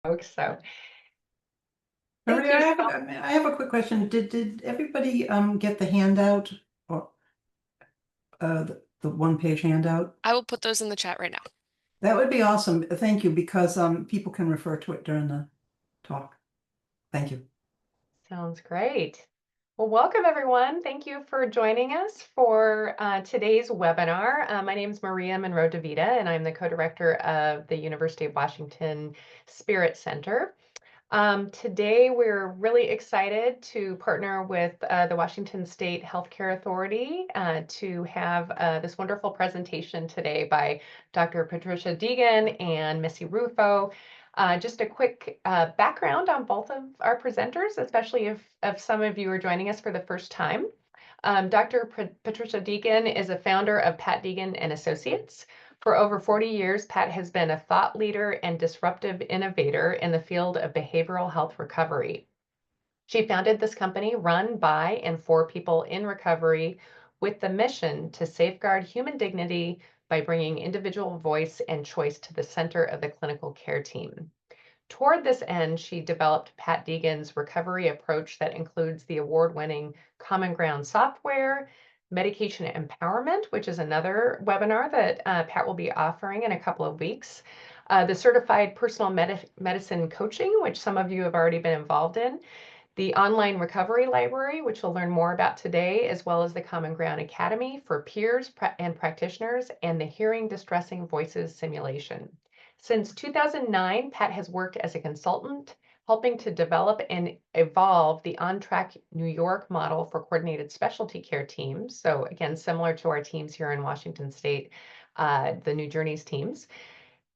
folks. So thank Maria, you. I have a quick question. Did everybody get the handout or the one-page handout? I will put those in the chat right now. That would be awesome. Thank you, because people can refer to it during the talk. Thank you. Sounds great. Well, welcome everyone. Thank you for joining us for today's webinar. My name is Maria Monroe DeVita, and I'm the co-director of the University of Washington Spirit Center. Today, we're really excited to partner with the Washington State Healthcare Authority to have this wonderful presentation today by Dr. Patricia Deegan and Missy Rufo. Just a quick background on both of our presenters, especially if some of you are joining us for the first time. Dr. Patricia Deegan is a founder of Pat Deegan and Associates. For over 40 years, Pat has been a thought leader and disruptive innovator in the field of behavioral health recovery. She founded this company run by and for people in recovery with the mission to safeguard human dignity by bringing individual voice and choice to the center of the clinical care team. Toward this end, she developed Pat Deegan's recovery approach that includes the award-winning Common Ground software, medication empowerment, which is another webinar that Pat will be offering in a couple of weeks, the certified personal medicine coaching, which some of you have already been involved in, the online recovery library, which we'll learn more about today, as well as the Common Ground Academy for peers and practitioners, and the Hearing Distressing Voices simulation. Since 2009, Pat has worked as a consultant, helping to develop and evolve the On-Track New York model for coordinated specialty care teams. So again, similar to our teams here in Washington State, the New Journeys teams.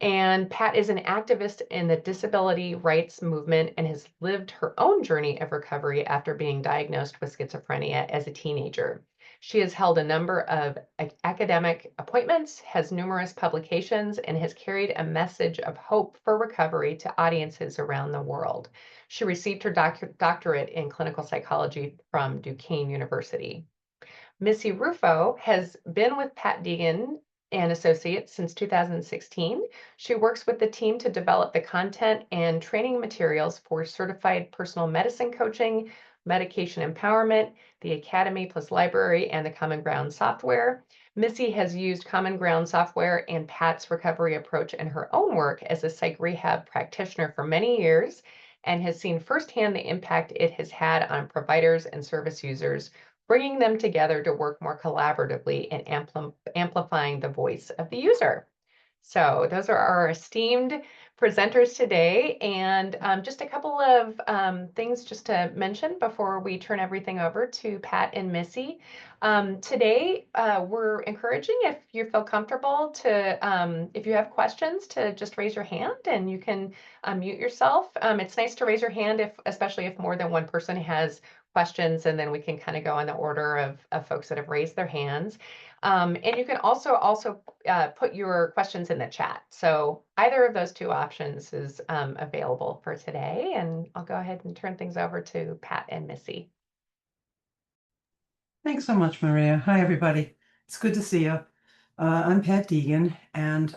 And Pat is an activist in the disability rights movement and has lived her own journey of recovery after being diagnosed with schizophrenia as a teenager. She has held a number of academic appointments, has numerous publications, and has carried a message of hope for recovery to audiences around the world. She received her doctorate in clinical psychology from Duquesne University. Missy Rufo has been with Pat Deegan and Associates since 2016. She works with the team to develop the content and training materials for certified personal medicine coaching, medication empowerment, the Academy plus library, and the Common Ground software. Missy has used Common Ground software and Pat's recovery approach in her own work as a psych rehab practitioner for many years and has seen firsthand the impact it has had on providers and service users, bringing them together to work more collaboratively and amplifying the voice of the user. So those are our esteemed presenters today, and just a couple of things just to mention before we turn everything over to Pat and Missy. Today, we're encouraging, if you feel comfortable, to if you have questions, to just raise your hand and you can unmute yourself. It's nice to raise your hand, especially if more than one person has questions, and then we can kind of go in the order of folks that have raised their hands. And you can also put your questions in the chat. So either of those two options is available for today. And I'll go ahead and turn things over to Pat and Missy. Thanks so much, Maria. Hi, everybody. It's good to see you. I'm Pat Deegan, and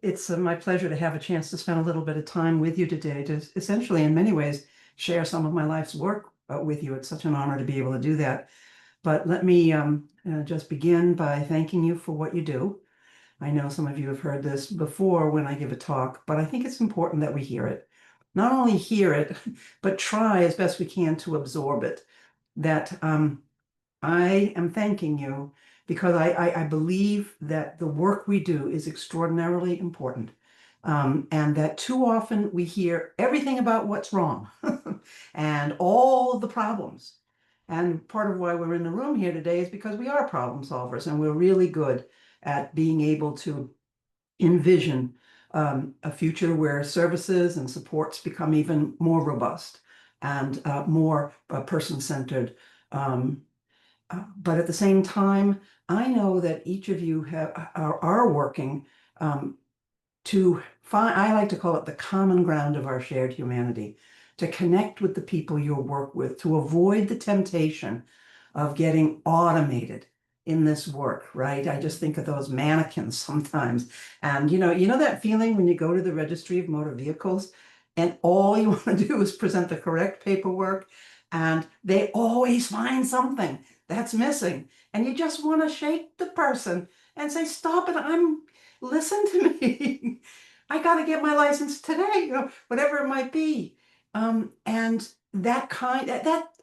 it's my pleasure to have a chance to spend a little bit of time with you today to essentially, in many ways, share some of my life's work with you. It's such an honor to be able to do that. But let me just begin by thanking you for what you do. I know some of you have heard this before when I give a talk, but I think it's important that we hear it. Not only hear it, but try as best we can to absorb it. That I am thanking you because I believe that the work we do is extraordinarily important. And that too often we hear everything about what's wrong and all of the problems. And part of why we're in the room here today is because we are problem solvers and we're really good at being able to envision a future where services and supports become even more robust and more person-centered. But at the same time, I know that each of you are working to find, I like to call it the common ground of our shared humanity, to connect with the people you work with, to avoid the temptation of getting automated in this work, right? I just think of those mannequins sometimes. And you know that feeling when you go to the registry of motor vehicles and all you want to do is present the correct paperwork, and they always find something that's missing. And you just want to shake the person and say, stop it, listen to me. I got to get my license today, whatever it might be. And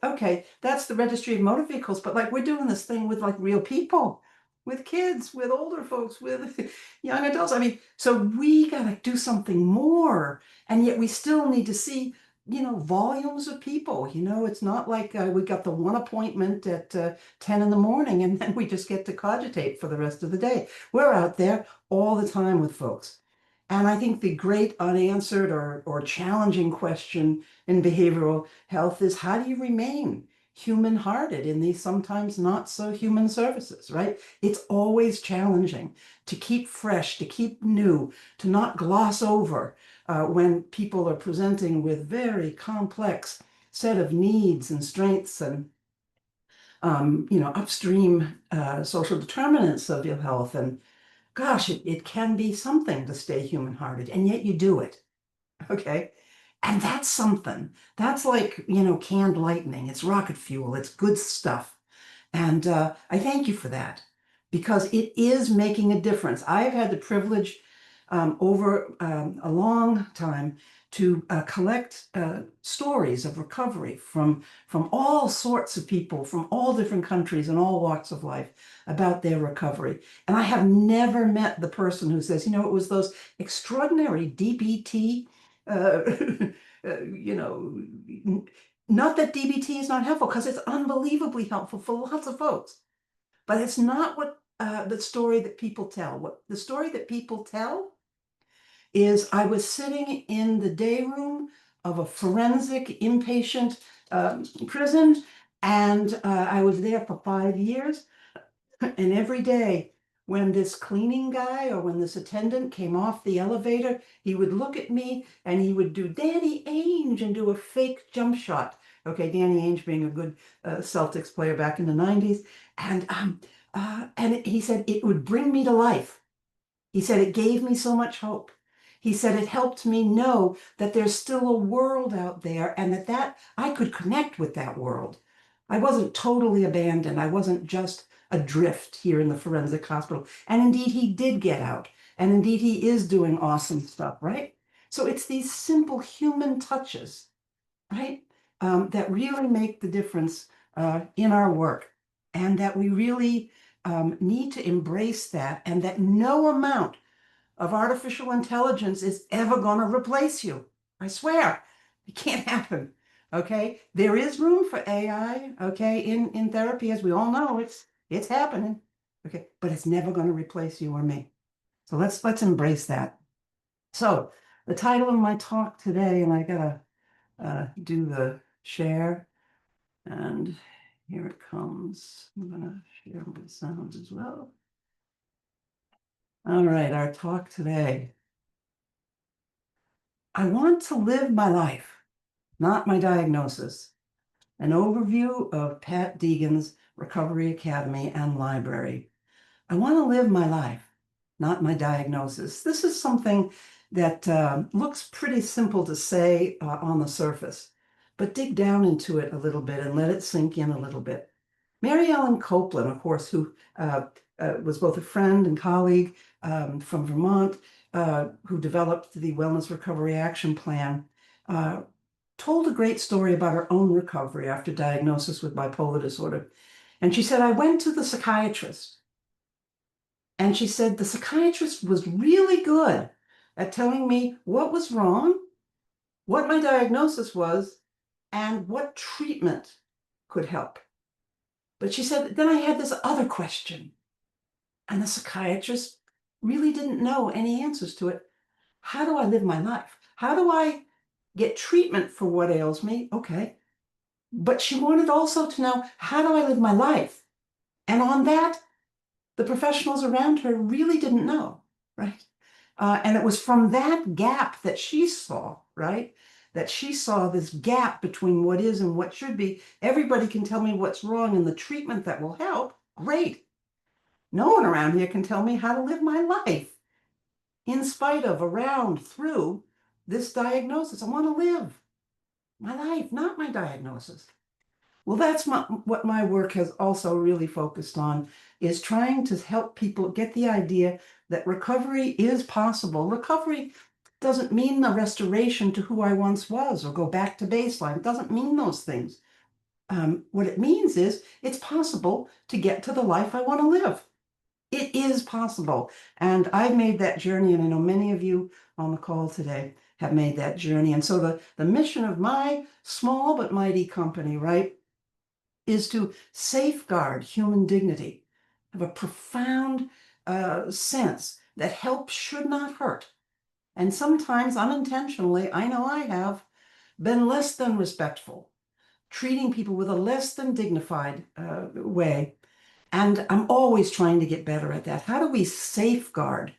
okay, that's the registry of motor vehicles, but like we're doing this thing with like real people, with kids, with older folks, with young adults. I mean, so we got to do something more, and yet we still need to see, volumes of people. It's not like we got the one appointment at 10 in the morning and then we just get to cogitate for the rest of the day. We're out there all the time with folks. And I think the great unanswered or challenging question in behavioral health is, how do you remain human-hearted in these sometimes not so human services, right? It's always challenging to keep fresh, to keep new, to not gloss over when people are presenting with very complex set of needs and strengths and upstream social determinants of your health. And gosh, it can be something to stay human-hearted, and yet you do it, okay? And that's something. That's like, canned lightning. It's rocket fuel. It's good stuff. And I thank you for that, because it is making a difference. I've had the privilege over a long time to collect stories of recovery from all sorts of people from all different countries and all walks of life about their recovery. And I have never met the person who says, it was those extraordinary DBT, not that DBT is not helpful, because it's unbelievably helpful for lots of folks. But it's not what the story that people tell. What the story that people tell is, I was sitting in the day room of a forensic inpatient prison, and I was there for 5 years. And every day when this cleaning guy or when this attendant came off the elevator, he would look at me and he would do Danny Ainge and do a fake jump shot. Okay, Danny Ainge being a good Celtics player back in the 90s. And he said it would bring me to life. He said it gave me so much hope. He said it helped me know that there's still a world out there, and that I could connect with that world. I wasn't totally abandoned. I wasn't just adrift here in the forensic hospital. And indeed, he did get out. And indeed, he is doing awesome stuff, right? So it's these simple human touches, right, that really make the difference in our work, and that we really need to embrace that, and that no amount of artificial intelligence is ever going to replace you. I swear, it can't happen. Okay, there is room for AI. Okay, in therapy, as we all know, it's happening. Okay, but it's never going to replace you or me. So let's embrace that. So the title of my talk today, and I gotta do the share, and here it comes. I'm gonna share my sounds as well. All right, our talk today. I want to live my life, not my diagnosis. An overview of Pat Deegan's Recovery Academy and Library. I want to live my life, not my diagnosis. This is something that looks pretty simple to say on the surface, but dig down into it a little bit and let it sink in a little bit. Mary Ellen Copeland, of course, who was both a friend and colleague from Vermont, who developed the Wellness Recovery Action Plan, told a great story about her own recovery after diagnosis with bipolar disorder. And she said, I went to the psychiatrist. And she said, the psychiatrist was really good at telling me what was wrong, what my diagnosis was, and what treatment could help. But she said, then I had this other question. And the psychiatrist really didn't know any answers to it. How do I live my life? How do I get treatment for what ails me? Okay. But she wanted also to know, how do I live my life? And on that, the professionals around her really didn't know, right? And it was from that gap that she saw, right? That she saw this gap between what is and what should be. Everybody can tell me what's wrong and the treatment that will help. Great. No one around here can tell me how to live my life in spite of, around, through this diagnosis. I want to live my life, not my diagnosis. Well, that's what my work has also really focused on, is trying to help people get the idea that recovery is possible. Recovery doesn't mean the restoration to who I once was or go back to baseline. It doesn't mean those things. What it means is it's possible to get to the life I want to live. It is possible. And I've made that journey, and I know many of you on the call today have made that journey. And so the mission of my small but mighty company, right, is to safeguard human dignity, have a profound sense that help should not hurt. And sometimes unintentionally, I know I have been less than respectful, treating people with a less than dignified way. And I'm always trying to get better at that. How do we safeguard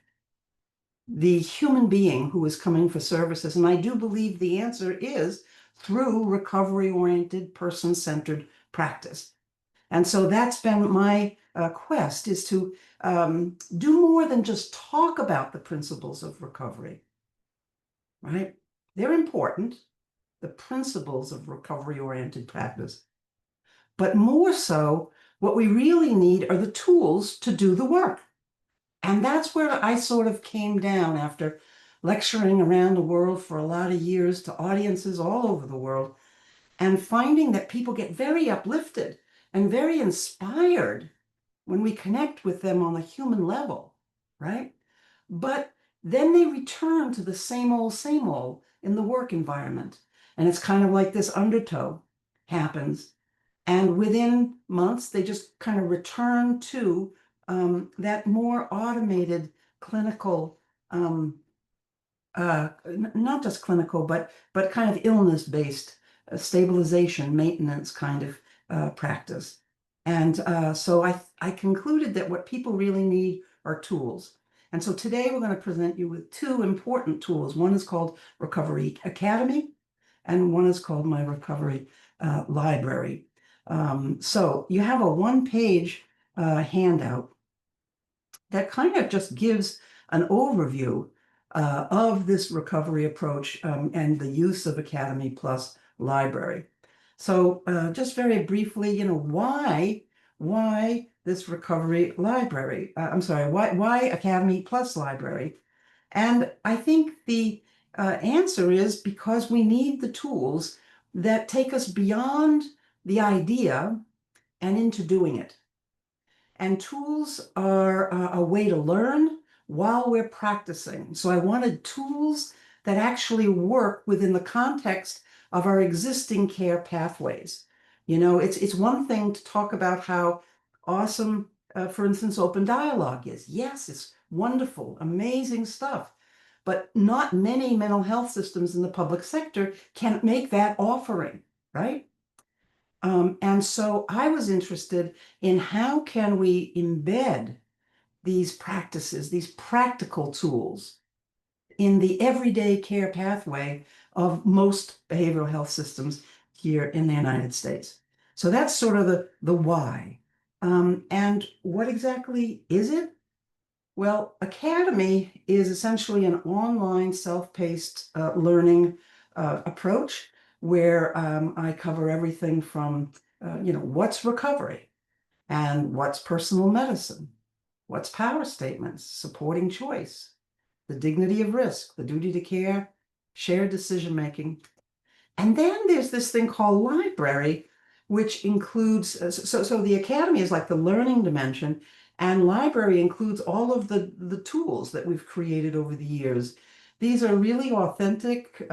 the human being who is coming for services? And I do believe the answer is through recovery-oriented, person-centered practice. And so that's been my quest, is to do more than just talk about the principles of recovery, right? They're important, the principles of recovery-oriented practice. But more so, what we really need are the tools to do the work. And that's where I sort of came down after lecturing around the world for a lot of years to audiences all over the world, and finding that people get very uplifted and very inspired when we connect with them on a human level, right? But then they return to the same old in the work environment. And it's kind of like this undertow happens. And within months, they just kind of return to that more automated clinical, not just clinical, but kind of illness-based stabilization, maintenance kind of practice. And so I concluded that what people really need are tools. And so today we're going to present you with two important tools. One is called Recovery Academy, and one is called my Recovery Library. So you have a one-page handout that kind of just gives an overview of this recovery approach and the use of Academy Plus Library. So just very briefly, why this recovery library? I'm sorry, why Academy Plus Library? And I think the answer is because we need the tools that take us beyond the idea and into doing it. And tools are a way to learn while we're practicing. So I wanted tools that actually work within the context of our existing care pathways. It's one thing to talk about how awesome, for instance, open dialogue is. Yes, it's wonderful, amazing stuff. But not many mental health systems in the public sector can make that offering, right? And so I was interested in how can we embed these practices, these practical tools in the everyday care pathway of most behavioral health systems here in the United States. So that's sort of the why. And what exactly is it? Well, Academy is essentially an online self-paced learning approach where I cover everything from, what's recovery and what's personal medicine, what's power statements, supporting choice, the dignity of risk, the duty to care, shared decision making. And then there's this thing called library, which includes, so the Academy is like the learning dimension, and library includes all of the tools that we've created over the years. These are really authentic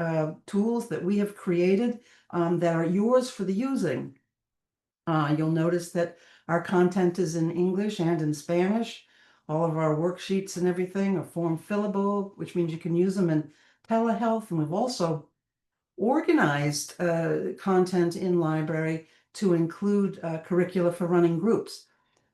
tools that we have created that are yours for the using. You'll notice that our content is in English and in Spanish. All of our worksheets and everything are form fillable, which means you can use them in telehealth. And we've also organized content in library to include curricula for running groups.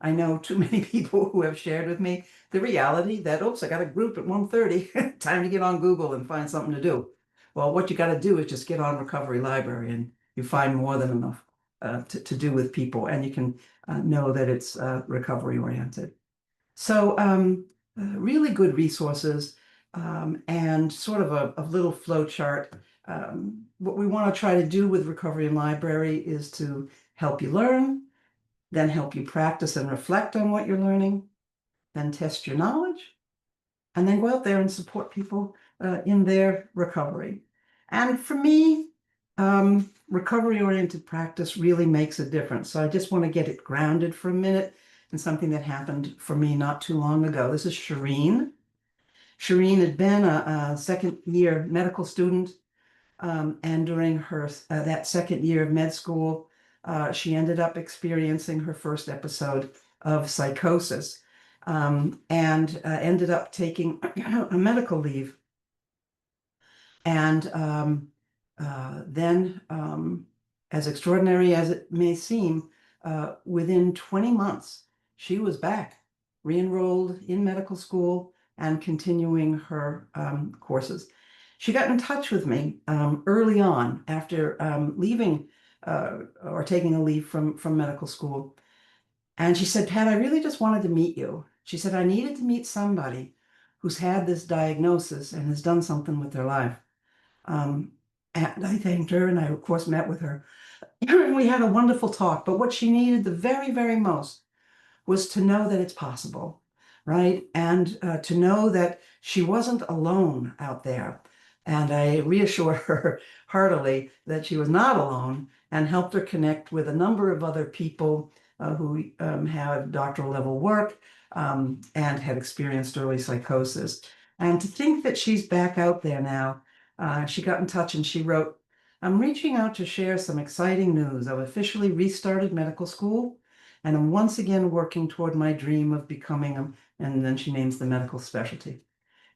I know too many people who have shared with me the reality that, oops, I got a group at 1:30, time to get on Google and find something to do. Well, what you got to do is just get on Recovery Library and you find more than enough to do with people, and you can know that it's recovery oriented. So really good resources. and sort of a little flow chart. What we want to try to do with Recovery and Library is to help you learn, then help you practice and reflect on what you're learning, then test your knowledge, and then go out there and support people in their recovery. And for me, recovery-oriented practice really makes a difference. So I just want to get it grounded for a minute in something that happened for me not too long ago. This is Shireen. Shireen had been a second-year medical student, and during her that second year of med school, she ended up experiencing her first episode of psychosis, and ended up taking a medical leave. And then, as extraordinary as it may seem, within 20 months, she was back, re-enrolled in medical school and continuing her courses. She got in touch with me early on after leaving or taking a leave from medical school. And she said, Pat, I really just wanted to meet you. She said, I needed to meet somebody who's had this diagnosis and has done something with their life. And I thanked her, and I, of course, met with her. We had a wonderful talk, but what she needed the very, very most was to know that it's possible, right? And to know that she wasn't alone out there. And I reassured her heartily that she was not alone, and helped her connect with a number of other people who have doctoral level work and had experienced early psychosis. And to think that she's back out there now, she got in touch and she wrote, I'm reaching out to share some exciting news. I've officially restarted medical school, and I'm once again working toward my dream of becoming and then she names the medical specialty.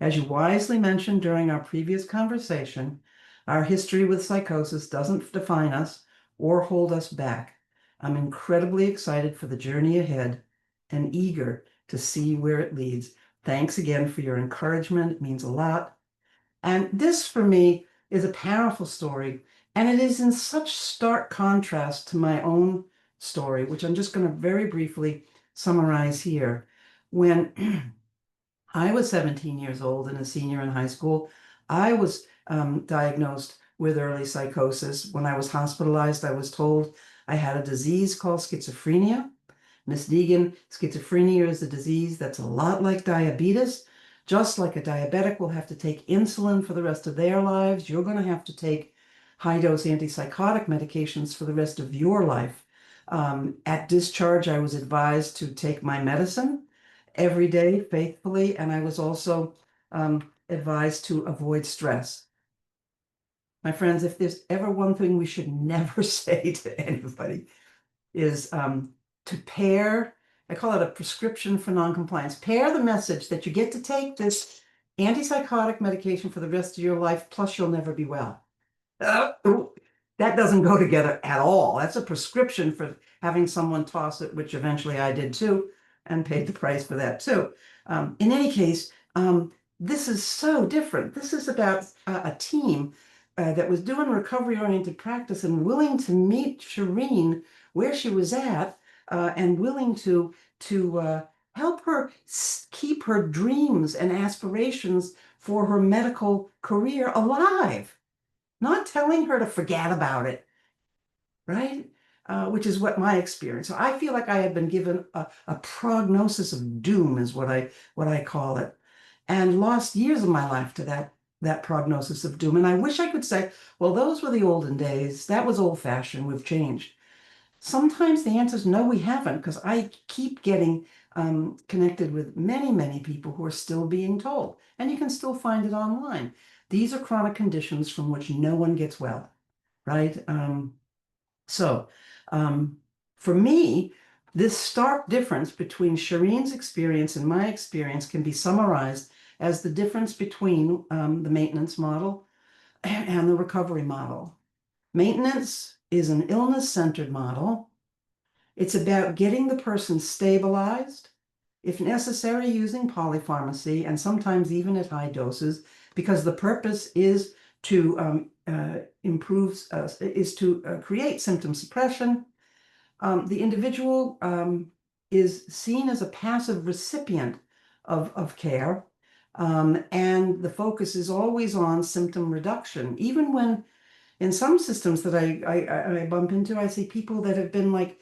As you wisely mentioned during our previous conversation, our history with psychosis doesn't define us or hold us back. I'm incredibly excited for the journey ahead and eager to see where it leads. Thanks again for your encouragement. It means a lot. And this, for me, is a powerful story, and it is in such stark contrast to my own story, which I'm just going to very briefly summarize here. When I was 17 years old and a senior in high school, I was diagnosed with early psychosis. When I was hospitalized, I was told I had a disease called schizophrenia. Miss Deegan, schizophrenia is a disease that's a lot like diabetes. Just like a diabetic will have to take insulin for the rest of their lives, you're going to have to take high-dose antipsychotic medications for the rest of your life. At discharge, I was advised to take my medicine every day faithfully, and I was also advised to avoid stress. My friends, if there's ever one thing we should never say to anybody is to pair, I call it a prescription for noncompliance. Pair the message that you get to take this antipsychotic medication for the rest of your life, plus you'll never be well. That doesn't go together at all. That's a prescription for having someone toss it, which eventually I did too, and paid the price for that too. In any case, this is so different. This is about a team that was doing recovery-oriented practice and willing to meet Shireen where she was at, and willing to help her keep her dreams and aspirations for her medical career alive, not telling her to forget about it, right? Which is what my experience. So I feel like I have been given a prognosis of doom, is what I call it, and lost years of my life to that prognosis of doom. And I wish I could say, well, those were the olden days. That was old-fashioned. We've changed. Sometimes the answer is no, we haven't, because I keep getting connected with many, many people who are still being told, and you can still find it online. These are chronic conditions from which no one gets well, right? So for me, this stark difference between Shireen's experience and my experience can be summarized as the difference between the maintenance model and the recovery model. Maintenance is an illness-centered model. It's about getting the person stabilized, if necessary, using polypharmacy, and sometimes even at high doses, because the purpose is to create symptom suppression. The individual is seen as a passive recipient of care, And the focus is always on symptom reduction. Even when in some systems that I bump into, I see people that have been like,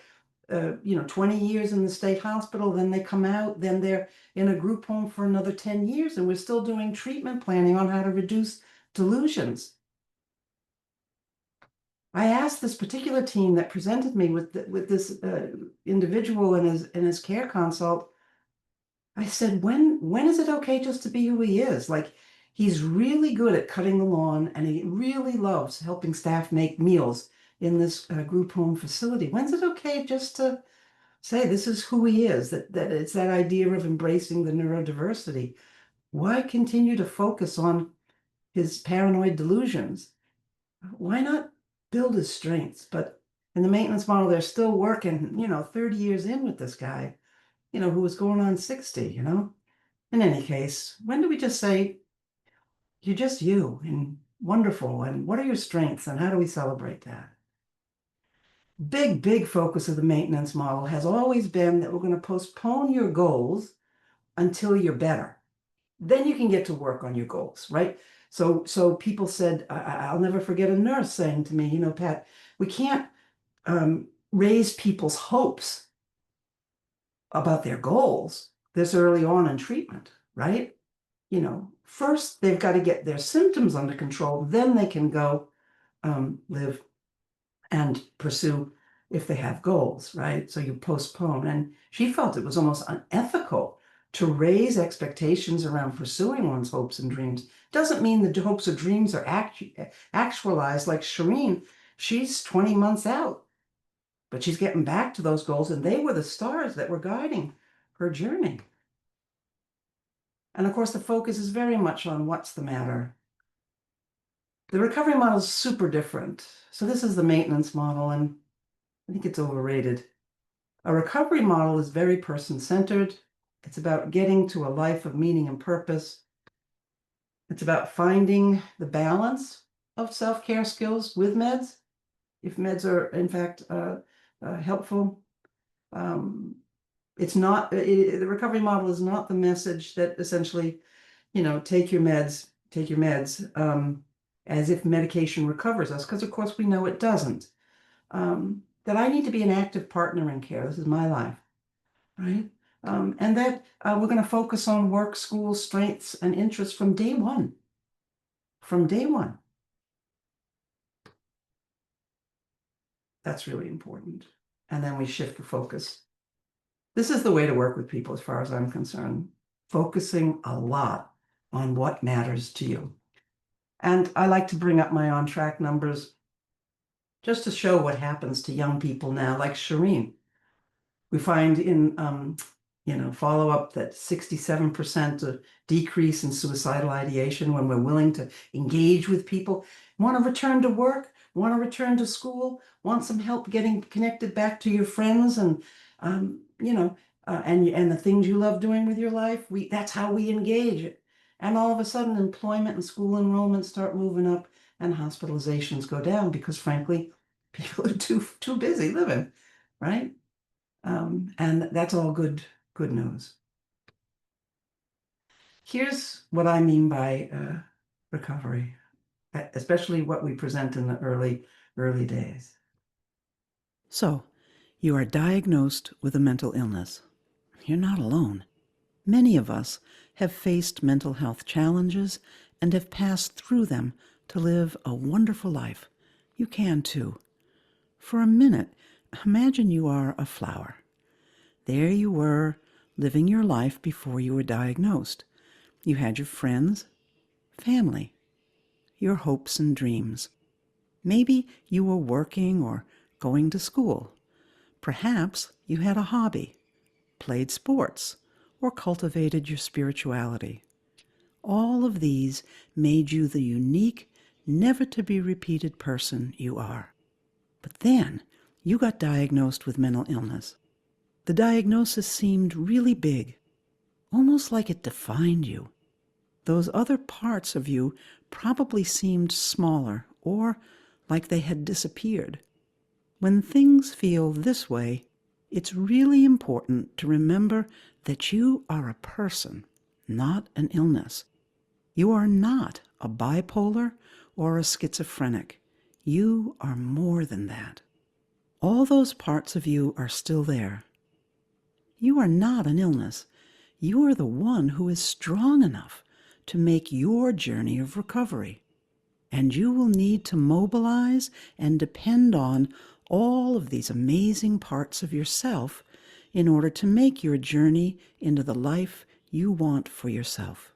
20 years in the state hospital, then they come out, then they're in a group home for another 10 years, and we're still doing treatment planning on how to reduce delusions. I asked this particular team that presented me with this individual in his care consult. I said, when is it okay just to be who he is? Like, he's really good at cutting the lawn, and he really loves helping staff make meals in this group home facility. When's it okay just to say this is who he is? That it's that idea of embracing the neurodiversity. Why continue to focus on his paranoid delusions? Why not build his strengths? But in the maintenance model, they're still working, 30 years in with this guy, who was going on 60. In any case, when do we just say, you're just you and wonderful, and what are your strengths, and how do we celebrate that? Big focus of the maintenance model has always been that we're going to postpone your goals until you're better. Then you can get to work on your goals, right? So people said, I'll never forget a nurse saying to me, Pat, we can't raise people's hopes about their goals this early on in treatment, right? First they've got to get their symptoms under control, then they can go live and pursue if they have goals, right? So you postpone. And she felt it was almost unethical to raise expectations around pursuing one's hopes and dreams. Doesn't mean the hopes or dreams are actualized. Like Shireen, she's 20 months out, but she's getting back to those goals, and they were the stars that were guiding her journey. And of course, the focus is very much on what's the matter. The recovery model is super different. So this is the maintenance model, and I think it's overrated. A recovery model is very person-centered. It's about getting to a life of meaning and purpose. It's about finding the balance of self-care skills with meds, if meds are in fact helpful. It's not, the recovery model is not the message that essentially, take your meds, as if medication recovers us, because of course we know it doesn't. That I need to be an active partner in care. This is my life, right? And that we're going to focus on work, school, strengths, and interests from day one. From day one. That's really important. And then we shift the focus. This is the way to work with people as far as I'm concerned. Focusing a lot on what matters to you. And I like to bring up my on-track numbers just to show what happens to young people now, like Shireen. We find in follow-up that 67% of decrease in suicidal ideation when we're willing to engage with people, want to return to work, want to return to school, want some help getting connected back to your friends and and the things you love doing with your life. That's how we engage it. And all of a sudden, employment and school enrollment start moving up, and hospitalizations go down because, frankly, people are too busy living, right? And that's all good news. Here's what I mean by recovery, especially what we present in the early days. So, you are diagnosed with a mental illness. You're not alone. Many of us have faced mental health challenges and have passed through them to live a wonderful life. You can too. For a minute, imagine you are a flower. There you were, living your life before you were diagnosed. You had your friends, family, your hopes and dreams. Maybe you were working or going to school. Perhaps you had a hobby, played sports, or cultivated your spirituality. All of these made you the unique, never-to-be-repeated person you are. But then you got diagnosed with mental illness. The diagnosis seemed really big, almost like it defined you. Those other parts of you probably seemed smaller or like they had disappeared. When things feel this way, it's really important to remember that you are a person, not an illness. You are not a bipolar or a schizophrenic. You are more than that. All those parts of you are still there. You are not an illness. You are the one who is strong enough to make your journey of recovery. And you will need to mobilize and depend on all of these amazing parts of yourself in order to make your journey into the life you want for yourself.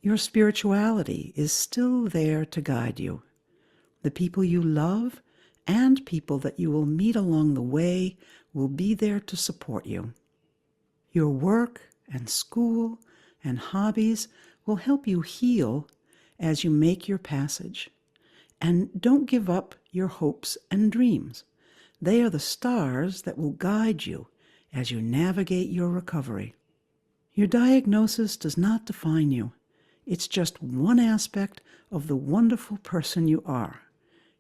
Your spirituality is still there to guide you. The people you love and people that you will meet along the way will be there to support you. Your work and school and hobbies will help you heal as you make your passage. And don't give up your hopes and dreams. They are the stars that will guide you as you navigate your recovery. Your diagnosis does not define you. It's just one aspect of the wonderful person you are.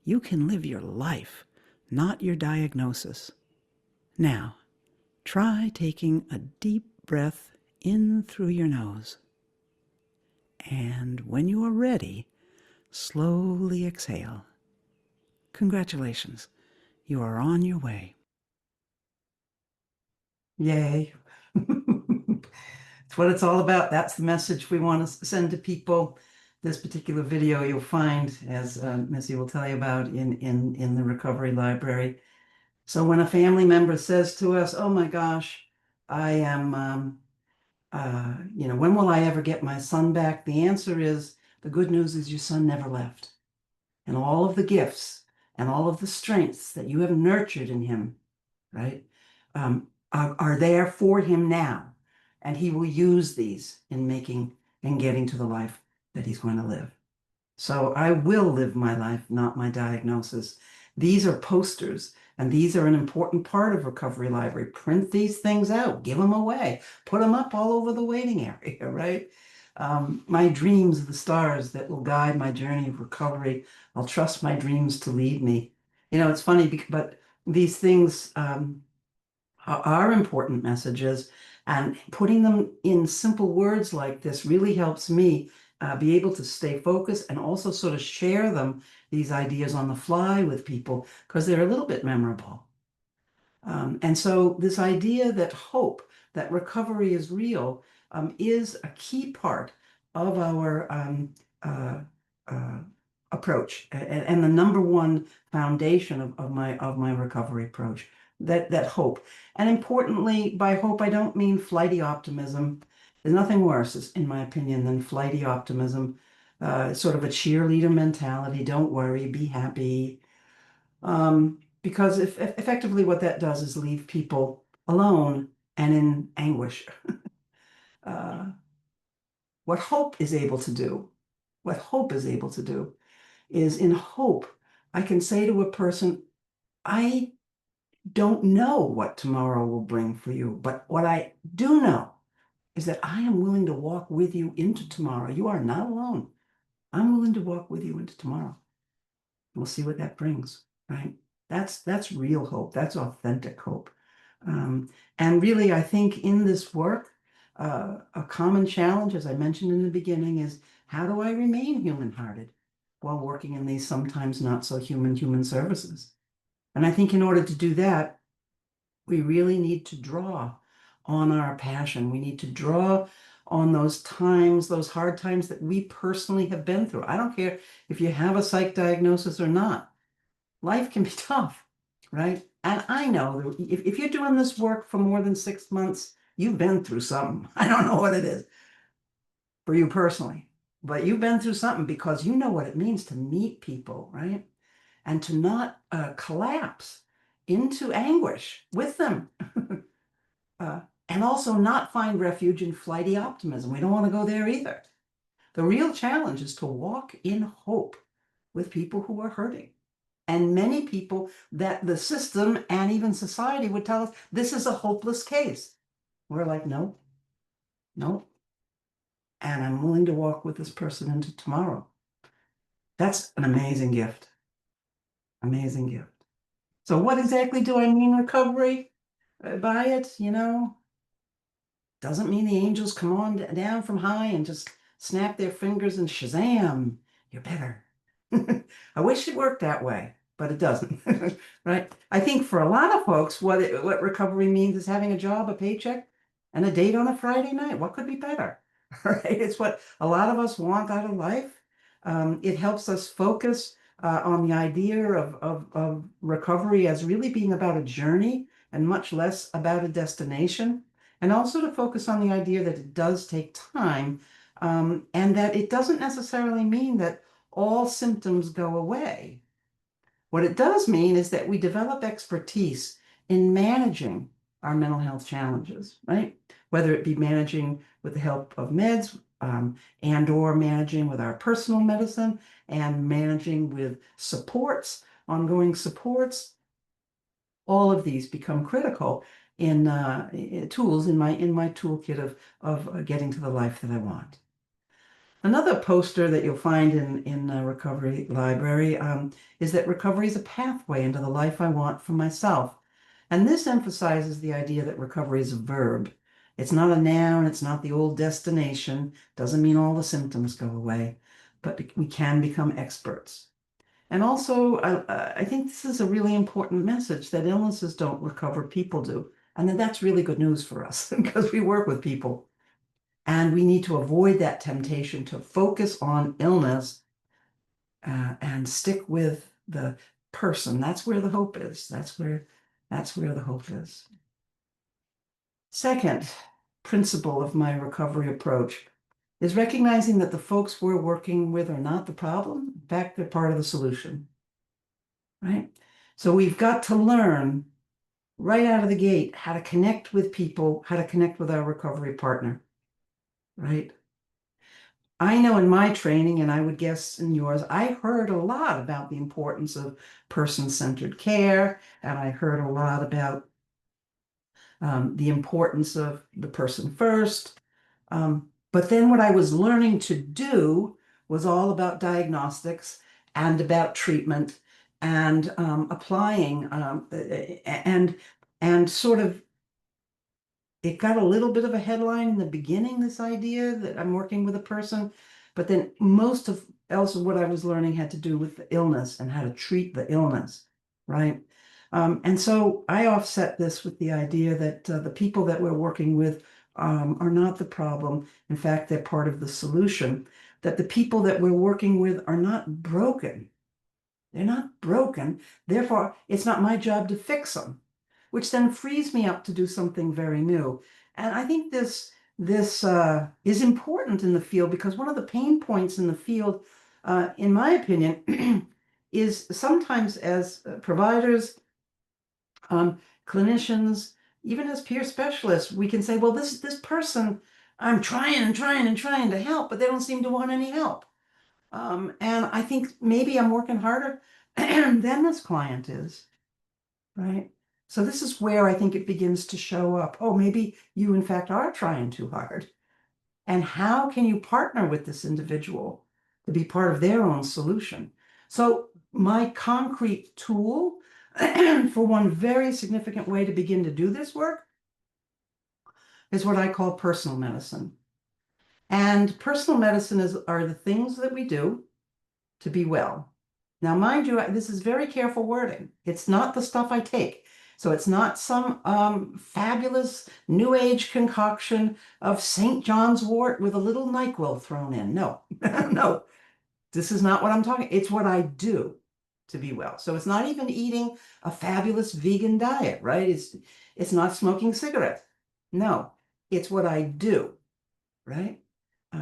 You can live your life, not your diagnosis. Now, try taking a deep breath in through your nose. And when you are ready, slowly exhale. Congratulations, you are on your way. Yay. It's what it's all about. That's the message we want to send to people. This particular video you'll find, as Missy will tell you about, in the recovery library. So when a family member says to us, oh my gosh, I am, when will I ever get my son back? The answer is, the good news is your son never left. And all of the gifts and all of the strengths that you have nurtured in him, right, are there for him now. And he will use these in making and getting to the life that he's going to live. So I will live my life, not my diagnosis. These are posters, and these are an important part of Recovery Library. Print these things out, give them away, put them up all over the waiting area, right? My dreams are the stars that will guide my journey of recovery. I'll trust my dreams to lead me. You know, it's funny, but these things are important messages, and putting them in simple words like this really helps me be able to stay focused and also sort of share these ideas on the fly with people, because they're a little bit memorable. And so this idea that hope, that recovery is real, is a key part of our approach, and the number one foundation of my recovery approach, that hope. And importantly, by hope, I don't mean flighty optimism. There's nothing worse, in my opinion, than flighty optimism, sort of a cheerleader mentality. Don't worry, be happy. Because effectively what that does is leave people alone and in anguish. What hope is able to do, is in hope, I can say to a person, I don't know what tomorrow will bring for you, but what I do know is that I am willing to walk with you into tomorrow. You are not alone. I'm willing to walk with you into tomorrow. We'll see what that brings, right? That's real hope. That's authentic hope. And really, I think in this work, a common challenge, as I mentioned in the beginning, is how do I remain human-hearted while working in these sometimes not so human services? And I think in order to do that, we really need to draw on our passion. We need to draw on those times, those hard times that we personally have been through. I don't care if you have a psych diagnosis or not. Life can be tough, right? And I know that if you're doing this work for more than 6 months, you've been through something. I don't know what it is for you personally, but you've been through something, because you know what it means to meet people, right? And to not collapse into anguish with them. And also not find refuge in flighty optimism. We don't want to go there either. The real challenge is to walk in hope with people who are hurting. And many people that the system and even society would tell us, this is a hopeless case. We're like, no, no. And I'm willing to walk with this person into tomorrow. That's an amazing gift. Amazing gift. So what exactly do I mean recovery by it? Doesn't mean the angels come on down from high and just snap their fingers and shazam, you're better. I wish it worked that way, but it doesn't, right? I think for a lot of folks, what recovery means is having a job, a paycheck, and a date on a Friday night. What could be better, right? It's what a lot of us want out of life. It helps us focus on the idea of recovery as really being about a journey and much less about a destination. And also to focus on the idea that it does take time, and that it doesn't necessarily mean that all symptoms go away. What it does mean is that we develop expertise in managing our mental health challenges, right? Whether it be managing with the help of meds, and or managing with our personal medicine, and managing with supports, ongoing supports. All of these become critical in tools in my toolkit of getting to the life that I want. Another poster that you'll find in Recovery Library is that recovery is a pathway into the life I want for myself. And this emphasizes the idea that recovery is a verb. It's not a noun, it's not the old destination, doesn't mean all the symptoms go away, but we can become experts. And also, I think this is a really important message that illnesses don't recover, people do. And that's really good news for us because we work with people. And we need to avoid that temptation to focus on illness and stick with the person. That's where the hope is. That's where the hope is. Second principle of my recovery approach is recognizing that the folks we're working with are not the problem. In fact, they're part of the solution, right? So we've got to learn right out of the gate how to connect with people, how to connect with our recovery partner, right? I know in my training, and I would guess in yours, I heard a lot about the importance of person-centered care, and I heard a lot about the importance of the person first. But then what I was learning to do was all about diagnostics and about treatment and applying and sort of it got a little bit of a headline in the beginning, this idea that I'm working with a person, but then most of else of what I was learning had to do with the illness and how to treat the illness, right? And so I offset this with the idea that the people that we're working with are not the problem. In fact, they're part of the solution, that the people that we're working with are not broken. They're not broken. Therefore, it's not my job to fix them, which then frees me up to do something very new. And I think this is important in the field because one of the pain points in the field, in my opinion, is sometimes as providers, clinicians, even as peer specialists, we can say, well, this person, I'm trying and trying and trying to help, but they don't seem to want any help. And I think maybe I'm working harder than this client is, right? So this is where I think it begins to show up. Oh, maybe you in fact are trying too hard. And how can you partner with this individual to be part of their own solution? So my concrete tool for one very significant way to begin to do this work is what I call personal medicine. And personal medicine are the things that we do to be well. Now, mind you, this is very careful wording. It's not the stuff I take. So it's not some fabulous new age concoction of St. John's wort with a little NyQuil thrown in. No, no, this is not what I'm talking. It's what I do to be well. So it's not even eating a fabulous vegan diet, right? It's not smoking cigarettes. No, it's what I do, right?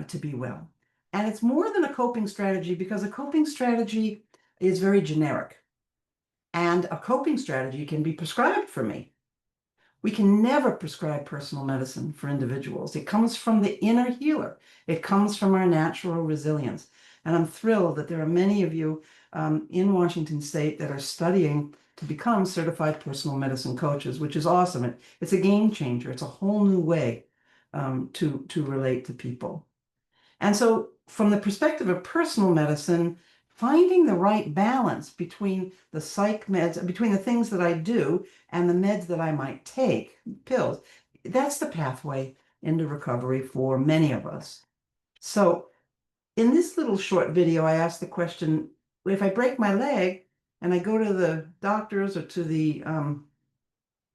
To be well. And it's more than a coping strategy because a coping strategy is very generic. And a coping strategy can be prescribed for me. We can never prescribe personal medicine for individuals. It comes from the inner healer. It comes from our natural resilience. And I'm thrilled that there are many of you in Washington State that are studying to become certified personal medicine coaches, which is awesome. It's a game changer. It's a whole new way to relate to people. And so from the perspective of personal medicine, finding the right balance between the psych meds, between the things that I do and the meds that I might take, pills, that's the pathway into recovery for many of us. So in this little short video, I asked the question, if I break my leg and I go to the doctors or to the,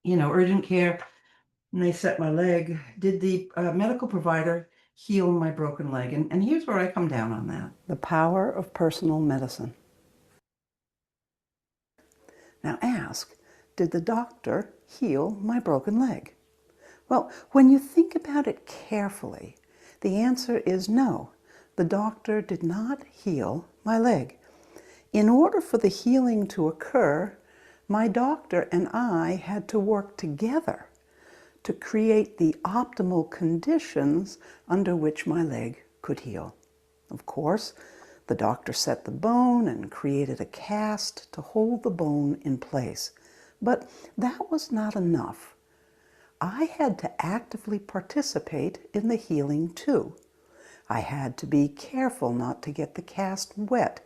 urgent care, and they set my leg, did the medical provider heal my broken leg? And here's where I come down on that. The power of personal medicine. Now ask, did the doctor heal my broken leg? Well, when you think about it carefully, the answer is no. The doctor did not heal my leg. In order for the healing to occur, my doctor and I had to work together to create the optimal conditions under which my leg could heal. Of course, the doctor set the bone and created a cast to hold the bone in place. But that was not enough. I had to actively participate in the healing too. I had to be careful not to get the cast wet,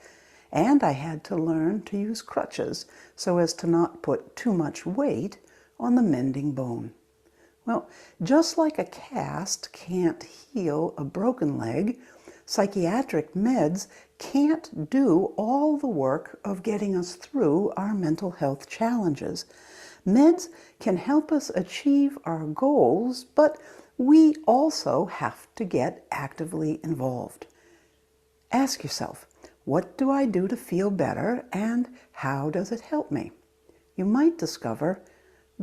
and I had to learn to use crutches so as to not put too much weight on the mending bone. Well, just like a cast can't heal a broken leg, psychiatric meds can't do all the work of getting us through our mental health challenges. Meds can help us achieve our goals, but we also have to get actively involved. Ask yourself, what do I do to feel better, and how does it help me? You might discover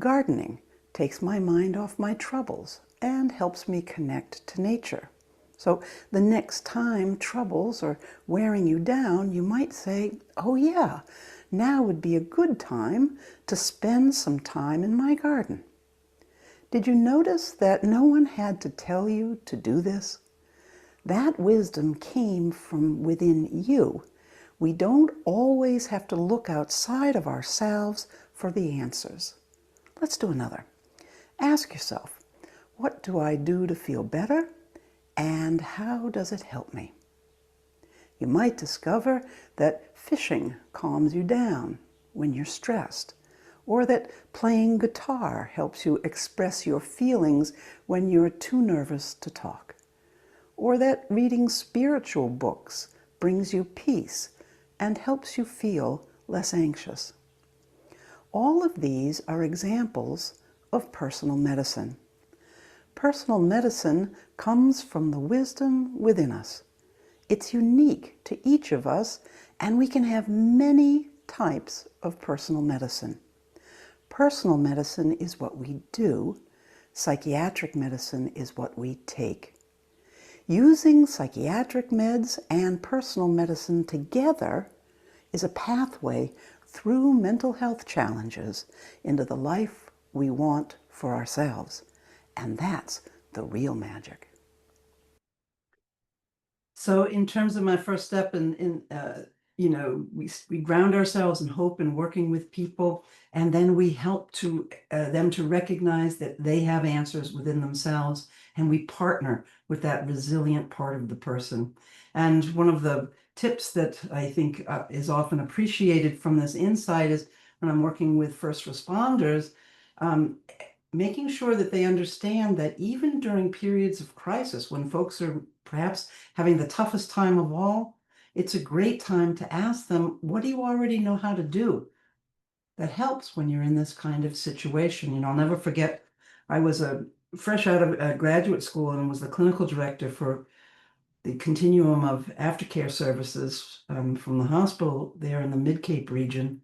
gardening takes my mind off my troubles and helps me connect to nature. So the next time troubles are wearing you down, you might say, oh yeah, now would be a good time to spend some time in my garden. Did you notice that no one had to tell you to do this? That wisdom came from within you. We don't always have to look outside of ourselves for the answers. Let's do another. Ask yourself, what do I do to feel better, and how does it help me? You might discover that fishing calms you down when you're stressed, or that playing guitar helps you express your feelings when you're too nervous to talk, or that reading spiritual books brings you peace and helps you feel less anxious. All of these are examples of personal medicine. Personal medicine comes from the wisdom within us. It's unique to each of us, and we can have many types of personal medicine. Personal medicine is what we do. Psychiatric medicine is what we take. Using psychiatric meds and personal medicine together is a pathway through mental health challenges into the life we want for ourselves. And that's the real magic. So in terms of my first step we ground ourselves in hope and working with people, and then we help to them to recognize that they have answers within themselves, and we partner with that resilient part of the person. And one of the tips that I think is often appreciated from this insight is when I'm working with first responders, making sure that they understand that even during periods of crisis, when folks are perhaps having the toughest time of all, it's a great time to ask them, what do you already know how to do that helps when you're in this kind of situation? I'll never forget, I was fresh out of graduate school and was the clinical director for the continuum of aftercare services from the hospital there in the Mid-Cape region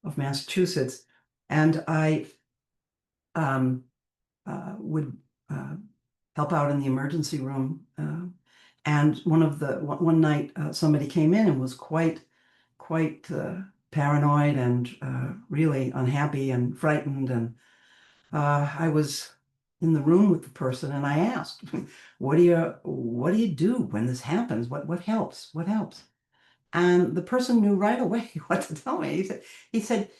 of Massachusetts. And I would help out in the emergency room. And one night somebody came in and was quite paranoid and really unhappy and frightened. And I was in the room with the person, and I asked, what do you do when this happens? What helps? What helps? And the person knew right away what to tell me. He said,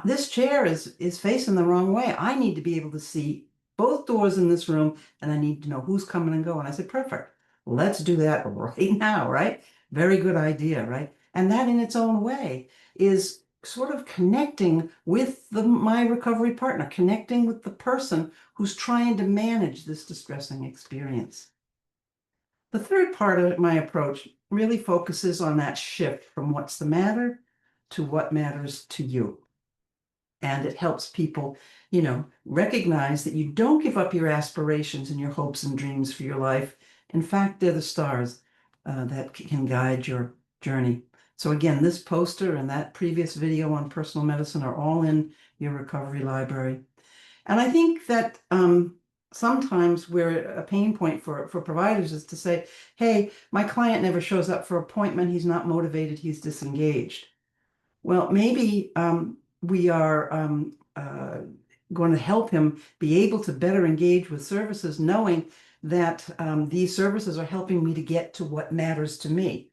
this chair is facing the wrong way. I need to be able to see both doors in this room, and I need to know who's coming and going. I said, perfect. Let's do that right now, right? Very good idea, right? And that in its own way is sort of connecting with my recovery partner, connecting with the person who's trying to manage this distressing experience. The third part of my approach really focuses on that shift from what's the matter to what matters to you. And it helps people, recognize that you don't give up your aspirations and your hopes and dreams for your life. In fact, they're the stars that can guide your journey. So again, this poster and that previous video on personal medicine are all in your recovery library. And I think that sometimes where a pain point for providers is to say, hey, my client never shows up for appointment. He's not motivated. He's disengaged. Well, maybe we are going to help him be able to better engage with services, knowing that these services are helping me to get to what matters to me.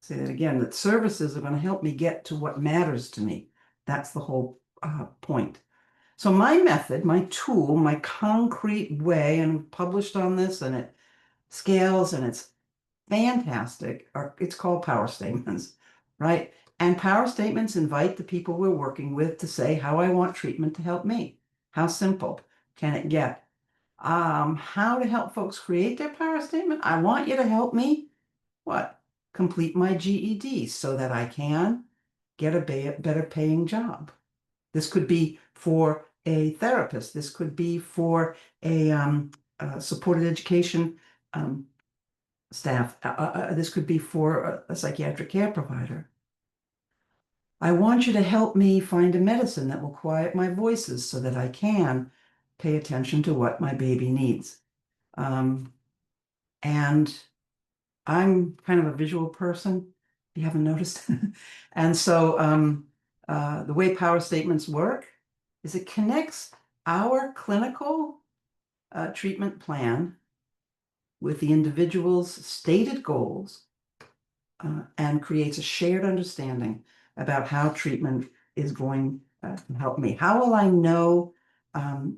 Say that again, that services are going to help me get to what matters to me. That's the whole point. So my method, my tool, my concrete way, and published on this, and it scales, and it's fantastic. It's called power statements, right? And power statements invite the people we're working with to say how I want treatment to help me. How simple can it get? How to help folks create their power statement? I want you to help me. What? Complete my GED so that I can get a better paying job. This could be for a therapist. This could be for a supported education staff. This could be for a psychiatric care provider. I want you to help me find a medicine that will quiet my voices so that I can pay attention to what my baby needs. And I'm kind of a visual person, if you haven't noticed. And so the way power statements work is it connects our clinical treatment plan with the individual's stated goals and creates a shared understanding about how treatment is going to help me. How will I know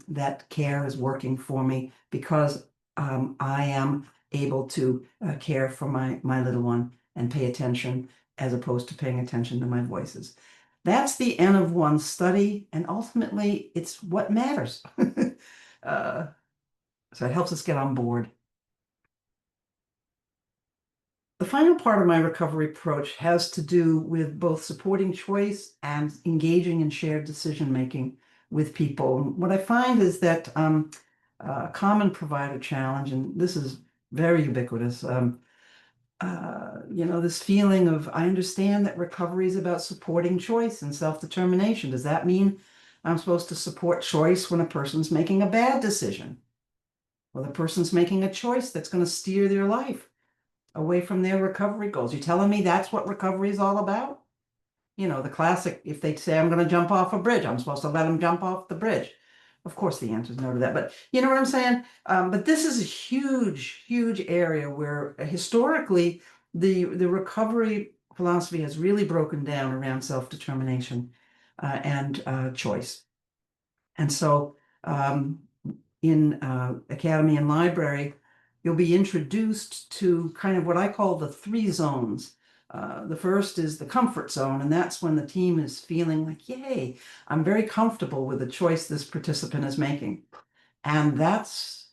that care is working for me because I am able to care for my little one and pay attention as opposed to paying attention to my voices? That's the N of one study, and ultimately it's what matters. So it helps us get on board. The final part of my recovery approach has to do with both supporting choice and engaging in shared decision-making with people. What I find is that a common provider challenge, and this is very ubiquitous, this feeling of, I understand that recovery is about supporting choice and self-determination. Does that mean I'm supposed to support choice when a person's making a bad decision? Or the person's making a choice that's going to steer their life away from their recovery goals? You telling me that's what recovery is all about? The classic, if they say I'm going to jump off a bridge, I'm supposed to let them jump off the bridge. Of course, the answer is no to that, but you know what I'm saying? But this is a huge, huge area where historically the recovery philosophy has really broken down around self-determination and choice. And so in Academy and Library, you'll be introduced to kind of what I call the three zones. The first is the comfort zone, and that's when the team is feeling like, yay, I'm very comfortable with the choice this participant is making. And that's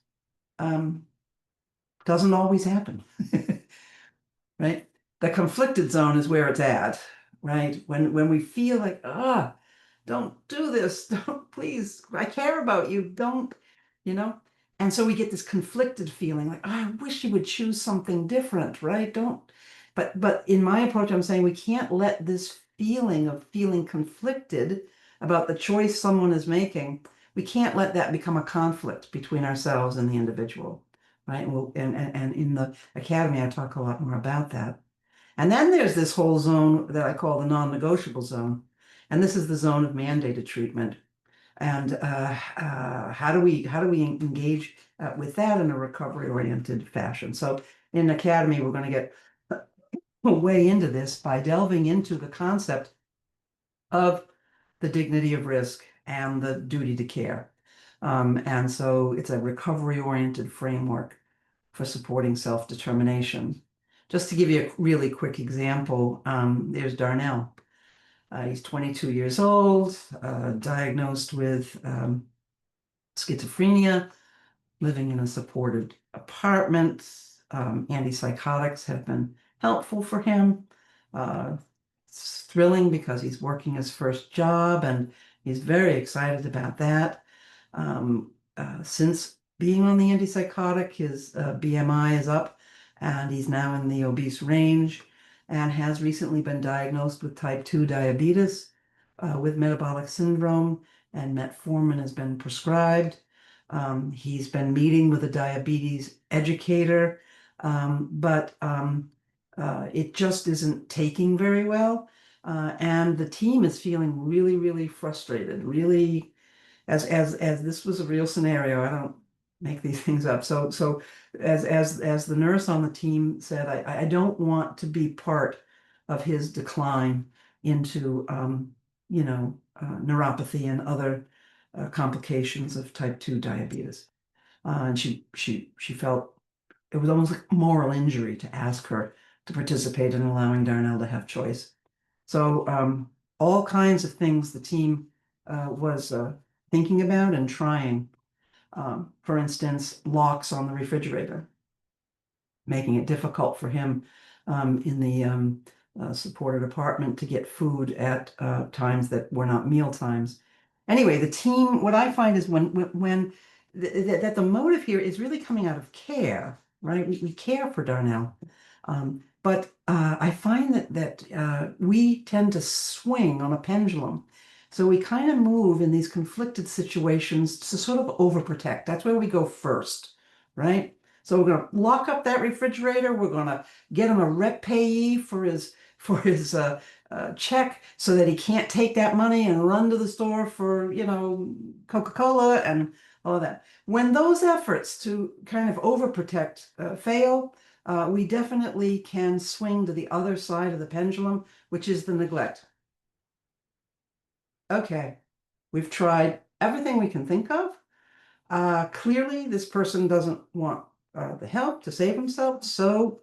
doesn't always happen, right? The conflicted zone is where it's at, right? When we feel like, don't do this, don't, please, I care about you, don't, And so we get this conflicted feeling like, I wish you would choose something different, right? Don't. But in my approach, I'm saying we can't let this feeling of feeling conflicted about the choice someone is making, we can't let that become a conflict between ourselves and the individual, right? And in the Academy, I talk a lot more about that. And then there's this whole zone that I call the non-negotiable zone. And this is the zone of mandated treatment. And how do we engage with that in a recovery-oriented fashion? So in Academy, we're going to get way into this by delving into the concept of the dignity of risk and the duty to care. And so it's a recovery-oriented framework for supporting self-determination. Just to give you a really quick example, there's Darnell. He's 22 years old, diagnosed with schizophrenia, living in a supported apartment. Antipsychotics have been helpful for him. It's thrilling because he's working his first job and he's very excited about that. Since being on the antipsychotic, his BMI is up and he's now in the obese range and has recently been diagnosed with type 2 diabetes with metabolic syndrome, and metformin has been prescribed. He's been meeting with a diabetes educator, but it just isn't taking very well. And the team is feeling really, really frustrated, really, as this was a real scenario. I don't make these things up. So as the nurse on the team said, I don't want to be part of his decline into neuropathy and other complications of type 2 diabetes. And she felt it was almost like moral injury to ask her to participate in allowing Darnell to have choice. So all kinds of things the team was thinking about and trying. For instance, locks on the refrigerator, making it difficult for him in the supported apartment to get food at times that were not meal times. Anyway, the team, what I find is when that the motive here is really coming out of care, right? We care for Darnell. But I find that we tend to swing on a pendulum. So we kind of move in these conflicted situations to sort of overprotect. That's where we go first, right? So we're going to lock up that refrigerator. We're going to get him a rep payee for his check so that he can't take that money and run to the store for, Coca-Cola and all of that. When those efforts to kind of overprotect fail, we definitely can swing to the other side of the pendulum, which is the neglect. Okay, we've tried everything we can think of. Clearly, this person doesn't want the help to save himself, so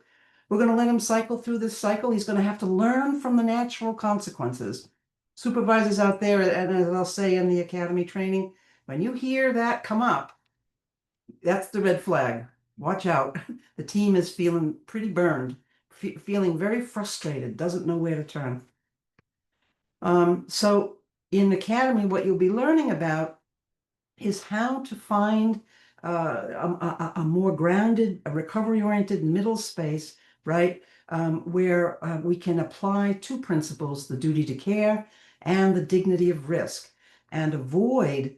we're going to let him cycle through this cycle. He's going to have to learn from the natural consequences. Supervisors out there, and as I'll say in the academy training, when you hear that come up, that's the red flag. Watch out. The team is feeling pretty burned, feeling very frustrated, doesn't know where to turn. So in academy, what you'll be learning about is how to find a more grounded, a recovery-oriented middle space, right, where we can apply two principles, the duty to care and the dignity of risk, and avoid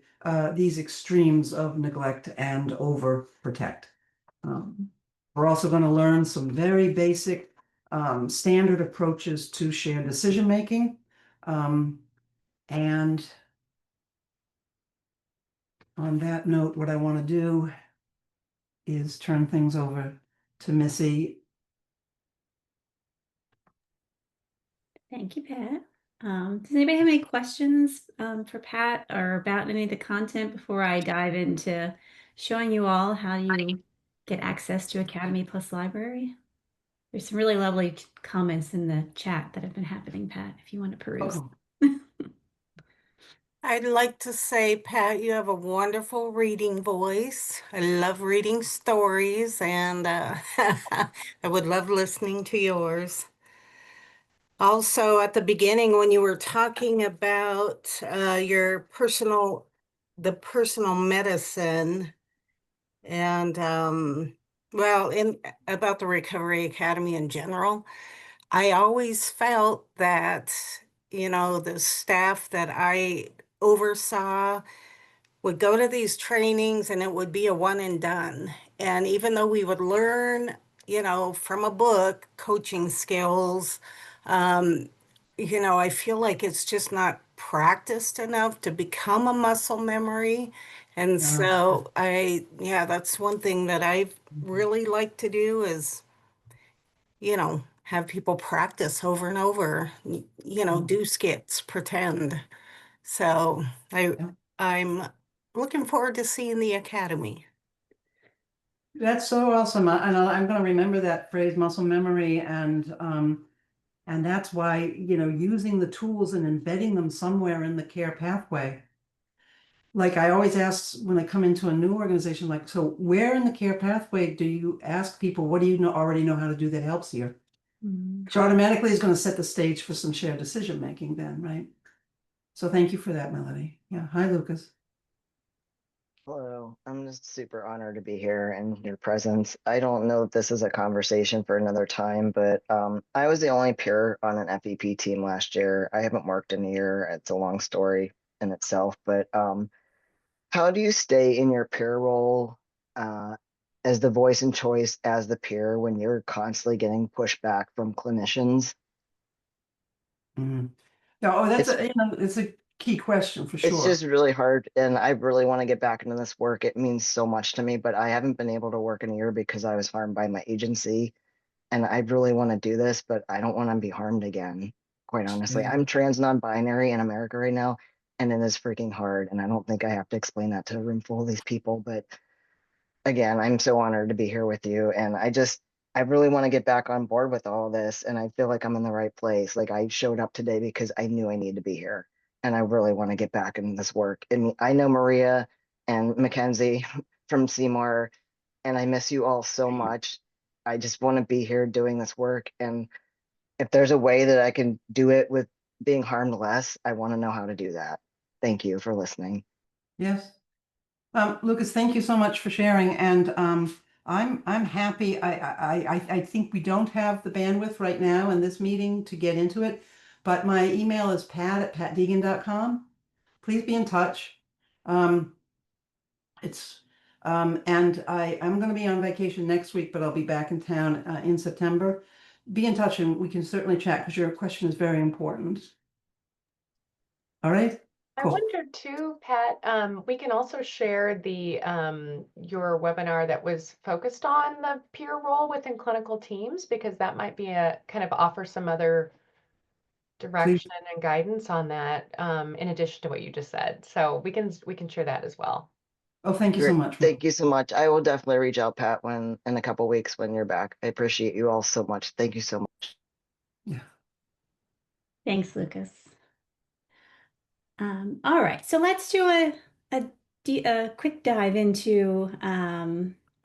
these extremes of neglect and overprotect. We're also going to learn some very basic standard approaches to shared decision-making. And on that note, what I want to do is turn things over to Missy. Thank you, Pat. Does anybody have any questions for Pat or about any of the content before I dive into showing you all how you get access to Academy Plus Library? There's some really lovely comments in the chat that have been happening, Pat, if you want to peruse. Oh, I'd like to say, Pat, you have a wonderful reading voice. I love reading stories, and I would love listening to yours. Also, at the beginning, when you were talking about the personal medicine, and about the Recovery Academy in general, I always felt that, the staff that I oversaw would go to these trainings and it would be a one and done. And even though we would learn, from a book, coaching skills, I feel like it's just not practiced enough to become a muscle memory. And so that's one thing that I really like to do is, have people practice over and over, do skits, pretend. So I'm looking forward to seeing the academy. That's so awesome. I'm going to remember that phrase, muscle memory, and that's why, using the tools and embedding them somewhere in the care pathway. Like I always ask when I come into a new organization, like, so where in the care pathway do you ask people, what do you already know how to do that helps you? Which automatically is going to set the stage for some shared decision making then, right? So thank you for that, Melody. Yeah. Hi, Lucas. Hello, I'm just super honored to be here in your presence. I don't know if this is a conversation for another time, but I was the only peer on an FEP team last year. I haven't worked in a year. It's a long story in itself, but how do you stay in your peer role uh, as the voice and choice as the peer when you're constantly getting pushback from clinicians? Mhm. Yeah, oh, It's it's a key question for it's sure. just really hard, and I really want to get back into this work. It means so much to me, but I haven't been able to work in a year because I was harmed by my agency. And I really want to do this, but I don't want to be harmed again, quite honestly. Yeah. I'm trans non-binary in America right now, and it is freaking hard. And I don't think I have to explain that to a room full of these people. But again, I'm so honored to be here with you. And I really want to get back on board with all this. And I feel like I'm in the right place. Like I showed up today because I knew I needed to be here. And I really want to get back in this work. And I know Maria and Mackenzie from Seymour, and I miss you all so much. I just want to be here doing this work. And if there's a way that I can do it with being harmed less, I want to know how to do that. Thank you for listening. Yes. Lucas, thank you so much for sharing. And I'm happy. I think we don't have the bandwidth right now in this meeting to get into it, but my email is pat@patdeegan.com. Please be in touch. Um, it's and I'm going to be on vacation next week, but I'll be back in town in September. Be in touch and we can certainly chat because your question is very important. All right. I Cool. wonder too, Pat, we can also share the your webinar that was focused on the peer role within clinical teams, because that might be a kind of offer some other Please. direction and guidance on that, in addition to what you just said. So we can share that as well. Oh, thank you so Great. much. Thank you so much. I will definitely reach out, Pat, when in a couple weeks when you're back. I appreciate you all so much. Thank you so much. Yeah. Thanks, Lucas. All right, so let's do a quick dive into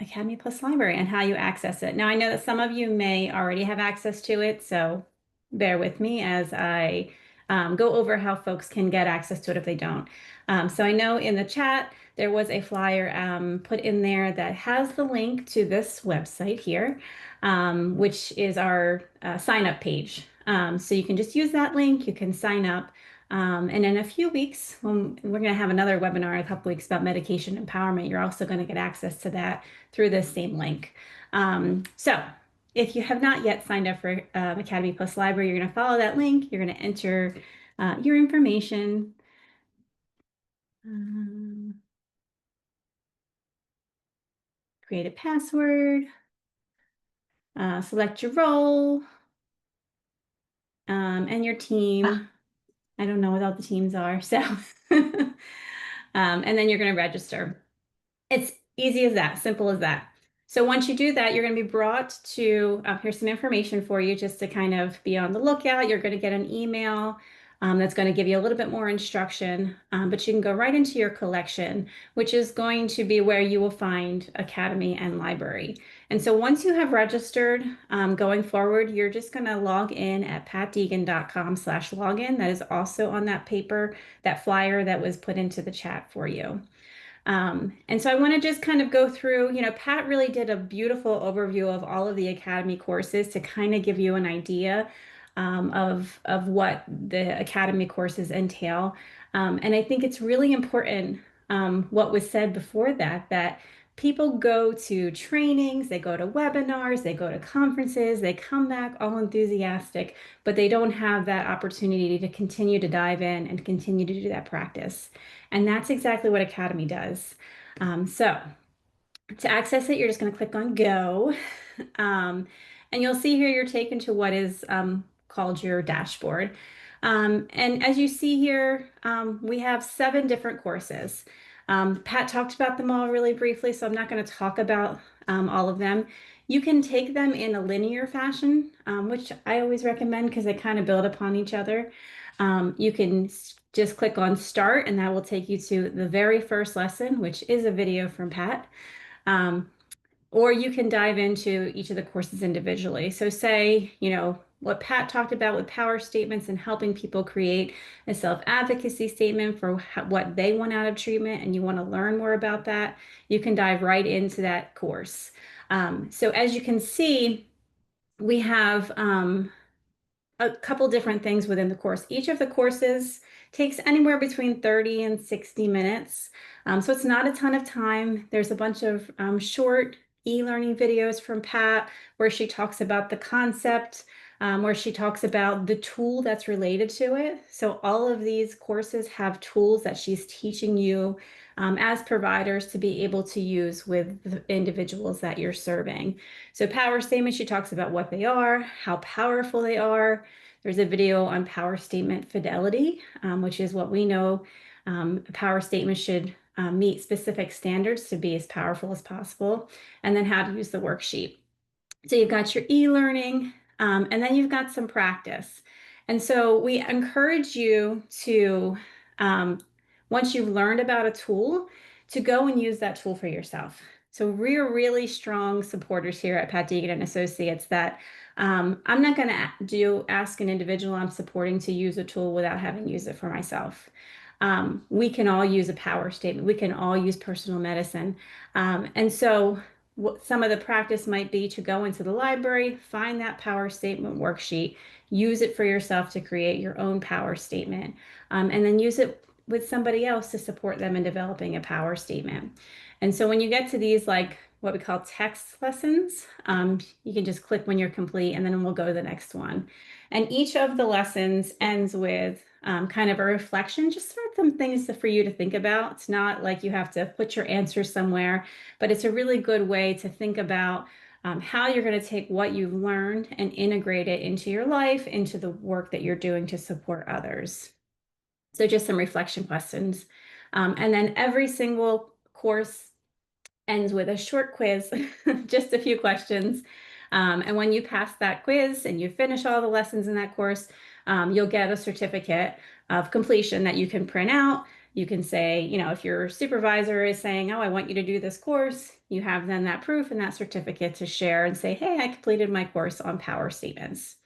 Academy Plus Library and how you access it. Now, I know that some of you may already have access to it, so bear with me as I go over how folks can get access to it if they don't. So I know in the chat, there was a flyer put in there that has the link to this website here, which is our sign up page. So you can just use that link, you can sign up. And in a few weeks, when we're going to have another webinar in a couple weeks about medication empowerment, you're also going to get access to that through this same link. So if you have not yet signed up for Academy Plus Library, you're going to follow that link. You're going to enter your information. Create a password. Select your role and your team. I don't know what all the teams are, so and then you're going to register. It's easy as that, simple as that. So once you do that, you're going to be brought to, here's some information for you just to kind of be on the lookout. You're going to get an email that's going to give you a little bit more instruction, but you can go right into your collection, which is going to be where you will find Academy and Library. And so once you have registered, going forward, you're just going to log in at patdeegan.com/login. That is also on that paper, that flyer that was put into the chat for you. And so I want to just kind of go through, Pat really did a beautiful overview of all of the Academy courses to kind of give you an idea of what the Academy courses entail. And I think it's really important what was said before that people go to trainings, they go to webinars, they go to conferences, they come back all enthusiastic, but they don't have that opportunity to continue to dive in and continue to do that practice. And that's exactly what Academy does. So to access it, you're just going to click on Go. And you'll see here you're taken to what is called your dashboard. And as you see here, we have 7 different courses. Pat talked about them all really briefly, so I'm not going to talk about all of them. You can take them in a linear fashion, which I always recommend because they kind of build upon each other. You can just click on start and that will take you to the very first lesson, which is a video from Pat. Or you can dive into each of the courses individually. So say, what Pat talked about with power statements and helping people create a self-advocacy statement for what they want out of treatment, and you want to learn more about that, you can dive right into that course. So as you can see, we have a couple different things within the course. Each of the courses takes anywhere between 30 and 60 minutes. So it's not a ton of time. There's a bunch of short e-learning videos from Pat where she talks about the concept, where she talks about the tool that's related to it. So all of these courses have tools that she's teaching you as providers to be able to use with the individuals that you're serving. So power statements, she talks about what they are, how powerful they are. There's a video on power statement fidelity, which is what we know a power statement should meet specific standards to be as powerful as possible, and then how to use the worksheet. So you've got your e-learning, and then you've got some practice. And so we encourage you to, once you've learned about a tool, to go and use that tool for yourself. So we're really strong supporters here at Pat Deegan and Associates that I'm not going to ask an individual I'm supporting to use a tool without having used it for myself. We can all use a power statement. We can all use personal medicine. And so what some of the practice might be to go into the library, find that power statement worksheet, use it for yourself to create your own power statement, and then use it with somebody else to support them in developing a power statement. And so when you get to these, like what we call text lessons, you can just click when you're complete and then we'll go to the next one. And each of the lessons ends with kind of a reflection, just for some things for you to think about. It's not like you have to put your answers somewhere, but it's a really good way to think about how you're going to take what you've learned and integrate it into your life, into the work that you're doing to support others. So just some reflection questions. And then every single course ends with a short quiz, just a few questions. And when you pass that quiz and you finish all the lessons in that course, you'll get a certificate of completion that you can print out. You can say, if your supervisor is saying, oh, I want you to do this course, you have then that proof and that certificate to share and say, hey, I completed my course on power statements.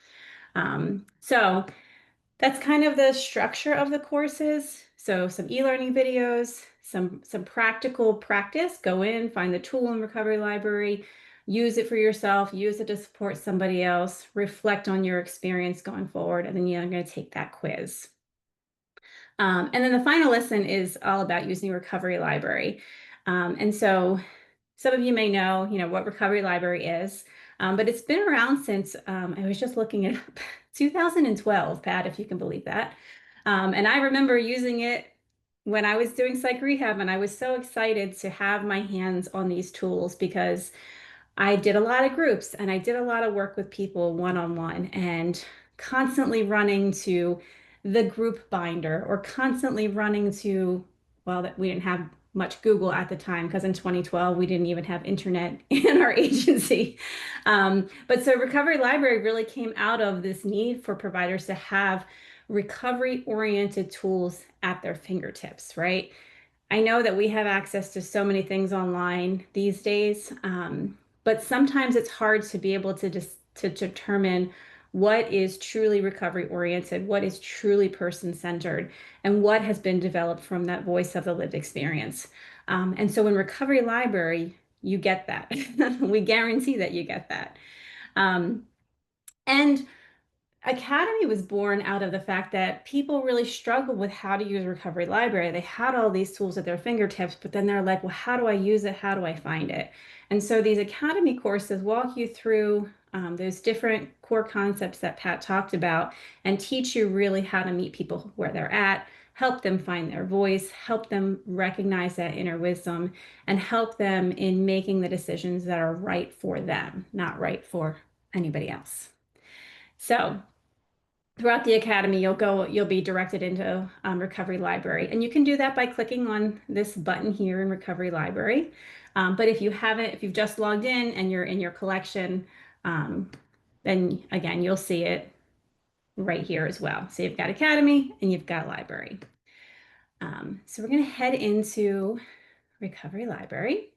So that's kind of the structure of the courses. So some e-learning videos, some practical practice, go in, find the tool in Recovery Library, use it for yourself, use it to support somebody else, reflect on your experience going forward, and then you're going to take that quiz. And then the final lesson is all about using Recovery Library. And so some of you may know, what Recovery Library is, but it's been around since, I was just looking it up, 2012, Pat, if you can believe that. And I remember using it when I was doing psych rehab, and I was so excited to have my hands on these tools because I did a lot of groups and I did a lot of work with people one-on-one, and constantly running to the group binder or constantly running to, well, that we didn't have much Google at the time because in 2012 we didn't even have internet in our agency. But so Recovery Library really came out of this need for providers to have recovery-oriented tools at their fingertips, right? I know that we have access to so many things online these days, but sometimes it's hard to be able to determine what is truly recovery oriented, what is truly person centered, and what has been developed from that voice of the lived experience. And so in Recovery Library, you get that. We guarantee that you get that. And Academy was born out of the fact that people really struggled with how to use Recovery Library. They had all these tools at their fingertips, but then they're like, well, how do I use it? How do I find it? And so these Academy courses walk you through those different core concepts that Pat talked about and teach you really how to meet people where they're at, help them find their voice, help them recognize that inner wisdom, and help them in making the decisions that are right for them, not right for anybody else. So throughout the Academy, you'll be directed into Recovery Library. And you can do that by clicking on this button here in Recovery Library. But if you haven't, if you've just logged in and you're in your collection, then again, you'll see it right here as well. So you've got Academy and you've got Library. So we're going to head into Recovery Library.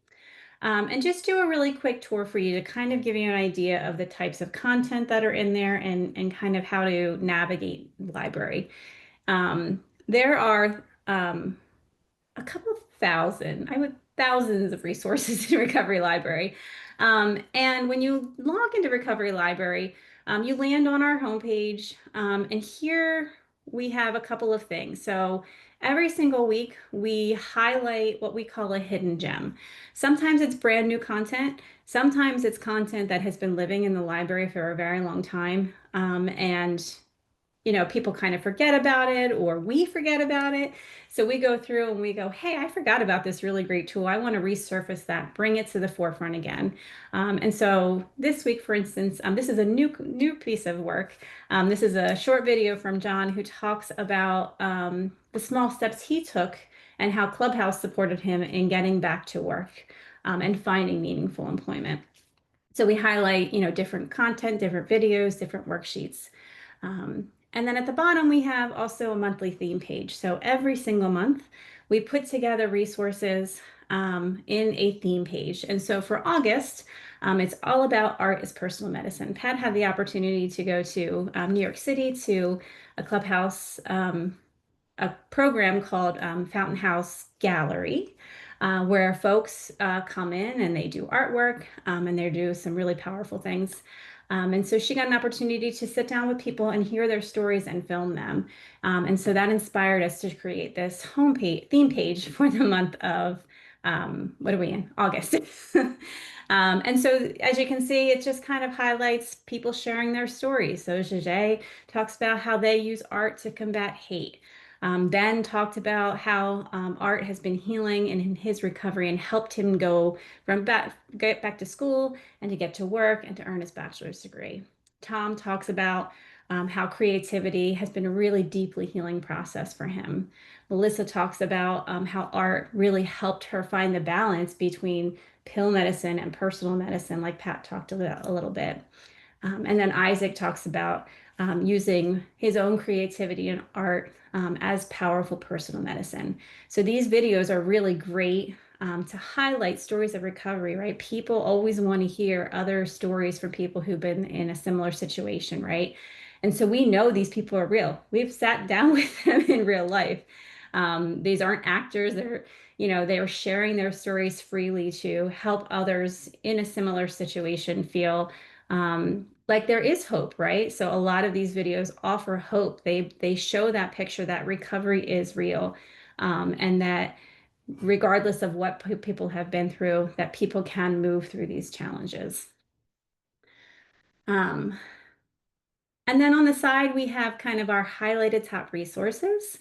And just do a really quick tour for you to kind of give you an idea of the types of content that are in there and kind of how to navigate the library. There are a couple thousand, I would thousands of resources in Recovery Library. And when you log into Recovery Library, you land on our homepage, and here we have a couple of things. So every single week, we highlight what we call a hidden gem. Sometimes it's brand new content. Sometimes it's content that has been living in the library for a very long time. And people kind of forget about it, or we forget about it. So we go through and we go, hey, I forgot about this really great tool. I want to resurface that, bring it to the forefront again. And so this week, for instance, this is a new piece of work. This is a short video from John who talks about the small steps he took and how Clubhouse supported him in getting back to work and finding meaningful employment. So we highlight, different content, different videos, different worksheets. And then at the bottom, we have also a monthly theme page. So every single month, we put together resources in a theme page. And so for August, it's all about art as personal medicine. Pat had the opportunity to go to New York City to a Clubhouse, a program called Fountain House Gallery, where folks come in and they do artwork and they do some really powerful things. And so she got an opportunity to sit down with people and hear their stories and film them. And so that inspired us to create this theme page for the month of, what are we in? August. And so as you can see, it just kind of highlights people sharing their stories. So Jajay talks about how they use art to combat hate. Ben talked about how art has been healing in his recovery and helped him get back to school and to get to work and to earn his bachelor's degree. Tom talks about how creativity has been a really deeply healing process for him. Melissa talks about how art really helped her find the balance between pill medicine and personal medicine, like Pat talked about a little bit. And then Isaac talks about using his own creativity and art as powerful personal medicine. So these videos are really great to highlight stories of recovery, right? People always want to hear other stories from people who've been in a similar situation, right? And so we know these people are real. We've sat down with them in real life. These aren't actors. They're sharing their stories freely to help others in a similar situation feel like there is hope, right? So a lot of these videos offer hope. They show that picture that recovery is real, and that regardless of what people have been through, that people can move through these challenges. And then on the side, we have kind of our highlighted top resources.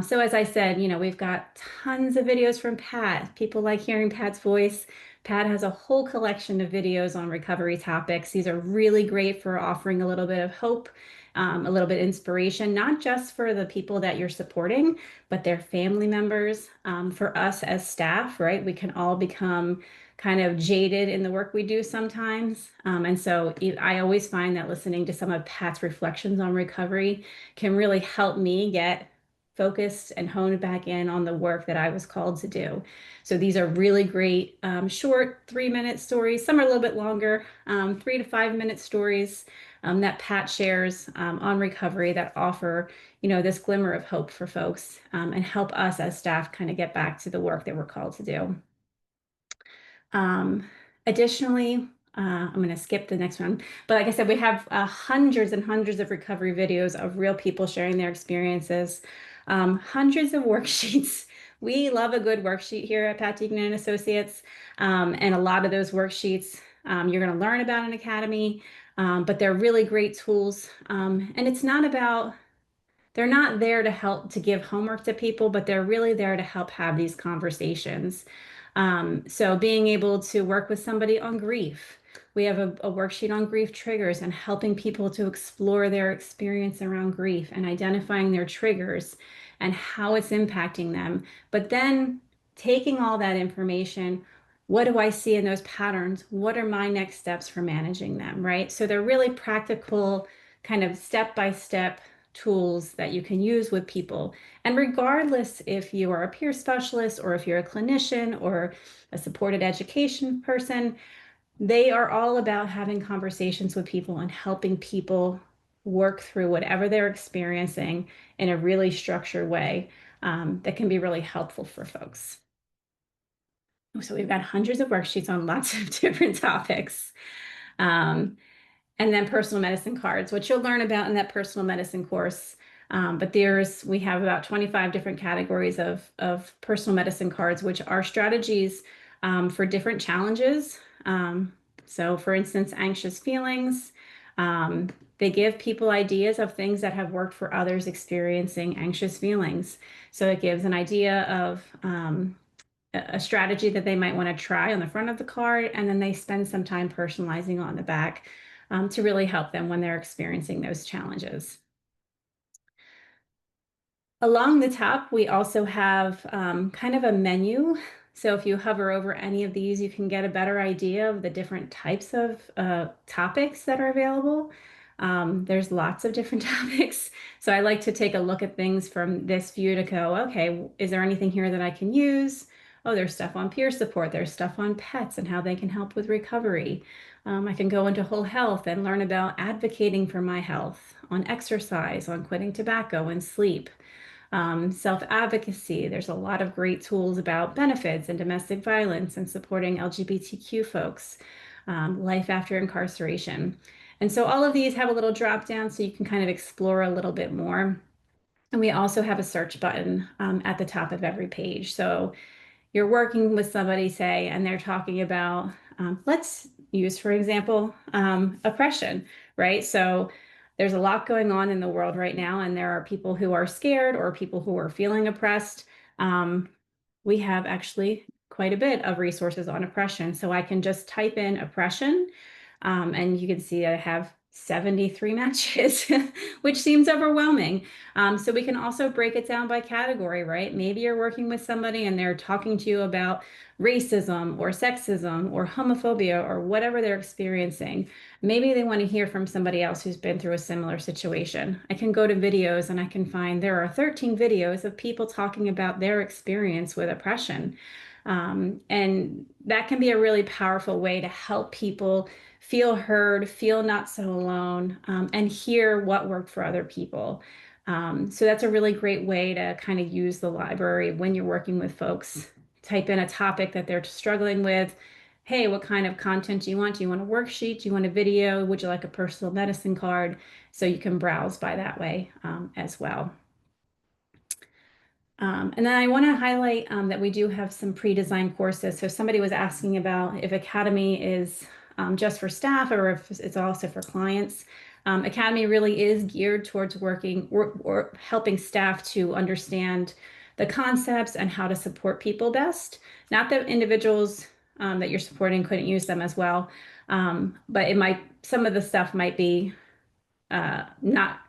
So as I said, we've got tons of videos from Pat. People like hearing Pat's voice. Pat has a whole collection of videos on recovery topics. These are really great for offering a little bit of hope, a little bit of inspiration, not just for the people that you're supporting, but their family members. For us as staff, right? We can all become kind of jaded in the work we do sometimes. And so I always find that listening to some of Pat's reflections on recovery can really help me get focused and honed back in on the work that I was called to do. So these are really great, short 3-minute stories. Some are a little bit longer, 3 to 5 minute stories that Pat shares on recovery that offer, this glimmer of hope for folks and help us as staff kind of get back to the work that we're called to do. Additionally, I'm going to skip the next one, but like I said, we have hundreds and hundreds of recovery videos of real people sharing their experiences, hundreds of worksheets. We love a good worksheet here at Pat Deegan and Associates, and a lot of those worksheets you're going to learn about in Academy, but they're really great tools, and it's not about, they're not there to help to give homework to people, but they're really there to help have these conversations. So being able to work with somebody on grief. We have a worksheet on grief triggers and helping people to explore their experience around grief and identifying their triggers and how it's impacting them. But then taking all that information, what do I see in those patterns? What are my next steps for managing them, right? So they're really practical, kind of step-by-step tools that you can use with people. And regardless if you are a peer specialist or if you're a clinician or a supported education person, they are all about having conversations with people and helping people work through whatever they're experiencing in a really structured way that can be really helpful for folks. So we've got hundreds of worksheets on lots of different topics. And then personal medicine cards, which you'll learn about in that personal medicine course. But we have about 25 different categories of personal medicine cards, which are strategies for different challenges. So for instance, anxious feelings, they give people ideas of things that have worked for others experiencing anxious feelings. So it gives an idea of a strategy that they might want to try on the front of the card, and then they spend some time personalizing on the back to really help them when they're experiencing those challenges. Along the top, we also have kind of a menu. So if you hover over any of these, you can get a better idea of the different types of topics that are available. There's lots of different topics. So I like to take a look at things from this view to go, okay, is there anything here that I can use? Oh, there's stuff on peer support. There's stuff on pets and how they can help with recovery. I can go into whole health and learn about advocating for my health, on exercise, on quitting tobacco and sleep. Self-advocacy, there's a lot of great tools about benefits and domestic violence and supporting LGBTQ folks, life after incarceration. And so all of these have a little drop down so you can kind of explore a little bit more. And we also have a search button at the top of every page. So you're working with somebody, say, and they're talking about, let's use, for example, oppression, right? So there's a lot going on in the world right now, and there are people who are scared or people who are feeling oppressed. We have actually quite a bit of resources on oppression. So I can just type in oppression, and you can see I have 73 matches, which seems overwhelming. So we can also break it down by category, right? Maybe you're working with somebody and they're talking to you about racism or sexism or homophobia or whatever they're experiencing. Maybe they want to hear from somebody else who's been through a similar situation. I can go to videos and I can find there are 13 videos of people talking about their experience with oppression. And that can be a really powerful way to help people feel heard, feel not so alone, and hear what worked for other people. So that's a really great way to kind of use the library when you're working with folks. Type in a topic that they're struggling with. Hey, what kind of content do you want? Do you want a worksheet? Do you want a video? Would you like a personal medicine card? So you can browse by that way as well. And then I want to highlight that we do have some pre-designed courses. So somebody was asking about if Academy is just for staff or if it's also for clients. Academy really is geared towards working or helping staff to understand the concepts and how to support people best. Not that individuals that you're supporting couldn't use them as well, but some of the stuff might be not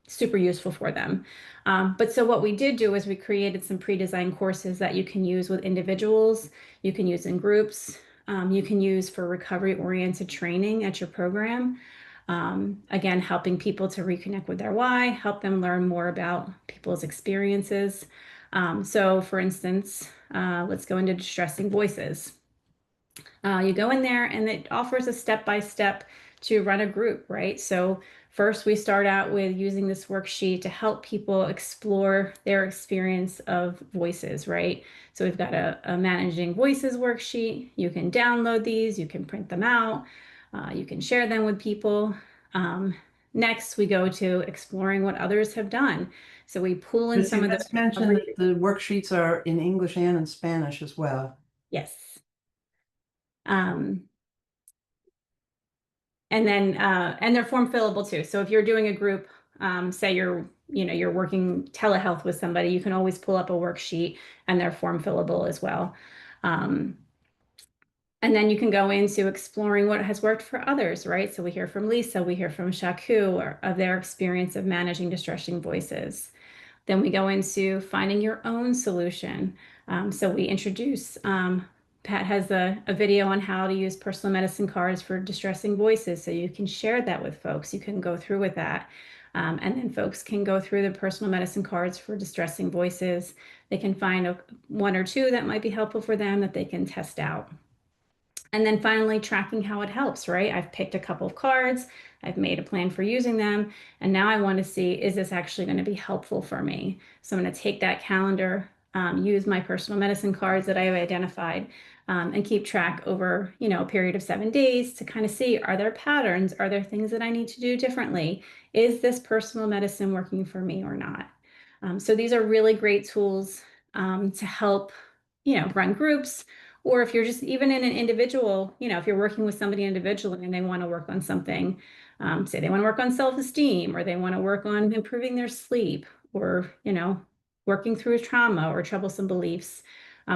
super useful for them. But so what we did do is we created some pre-designed courses that you can use with individuals, you can use in groups, you can use for recovery-oriented training at your program. Again, helping people to reconnect with their why, help them learn more about people's experiences. So for instance, let's go into distressing voices. You go in there and it offers a step-by-step to run a group, right? So first we start out with using this worksheet to help people explore their experience of voices, right? So we've got a managing voices worksheet. You can download these, you can print them out, you can share them with people. Next, we go to exploring what others have done. So we pull in some of Let's the mention that the worksheets are in English and in Spanish as well. Yes. And then and they're form fillable too. So if you're doing a group, say you're working telehealth with somebody, you can always pull up a worksheet and they're form fillable as well. And then you can go into exploring what has worked for others, right? So we hear from Lisa, we hear from Shaku of their experience of managing distressing voices. Then we go into finding your own solution. So we introduce Pat has a video on how to use personal medicine cards for distressing voices. So you can share that with folks. You can go through with that. And then folks can go through the personal medicine cards for distressing voices. They can find one or two that might be helpful for them that they can test out. And then finally, tracking how it helps, right? I've picked a couple of cards, I've made a plan for using them, and now I want to see, is this actually going to be helpful for me? So I'm going to take that calendar, use my personal medicine cards that I have identified, and keep track over, a period of 7 days to kind of see, are there patterns? Are there things that I need to do differently? Is this personal medicine working for me or not? So these are really great tools to help, run groups, or if you're just even in an individual, if you're working with somebody individually and they want to work on something, say they want to work on self-esteem, or they want to work on improving their sleep, or, working through trauma or troublesome beliefs.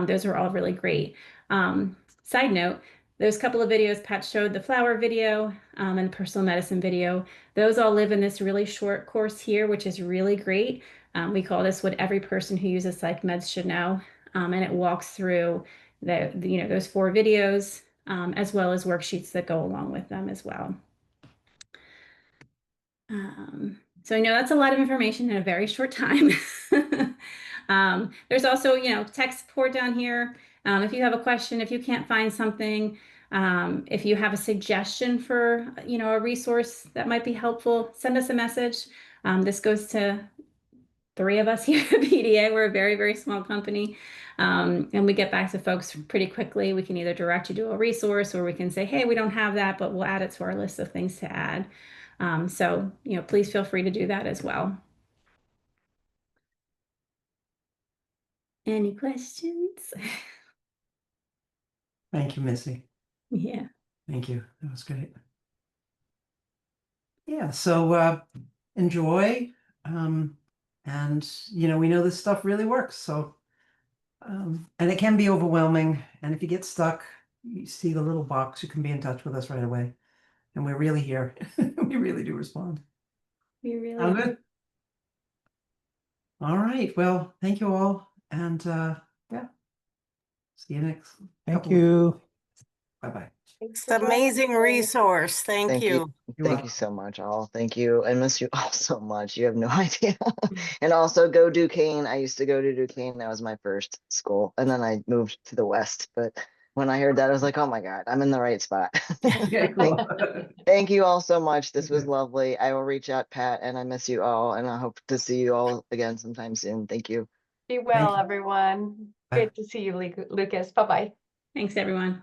Those are all really great. Side note, those couple of videos Pat showed, the flower video and the personal medicine video, those all live in this really short course here, which is really great. We call this What Every Person Who Uses Psych Meds Should Know. And it walks through those 4 videos, as well as worksheets that go along with them as well. So I know that's a lot of information in a very short time. There's also, tech support down here. If you have a question, if you can't find something, if you have a suggestion for, a resource that might be helpful, send us a message. This goes to 3 of us here at PDA. We're a very, very small company. And we get back to folks pretty quickly. We can either direct you to a resource, or we can say, hey, we don't have that, but we'll add it to our list of things to add. So, please feel free to do that as well. Any questions? Thank you, Missy. Yeah. Thank you. That was great. Yeah, so enjoy. And, we know this stuff really works. So, and it can be overwhelming. And if you get stuck, you see the little box, you can be in touch with us right away. And we're really here. We really do respond. We really Sound are. good? All right. Well, thank you all. And yeah, see you next. Thank couple of- you. Bye-bye. It's an amazing resource. Thank you. You're Thank welcome. you so much, all. Thank you. I miss you all so much. You have no idea. And also go Duquesne. I used to go to Duquesne. That was my first school. And then I moved to the West. But when I heard that, I was like, oh my God, I'm in the right spot. Okay, cool. Thank you all so much. This was Okay. lovely. I will reach out, Pat, and I miss you all. And I hope to see you all again sometime soon. Thank you. Be well, you. everyone. Bye. Good to see you, Lucas. Bye-bye. Thanks, everyone.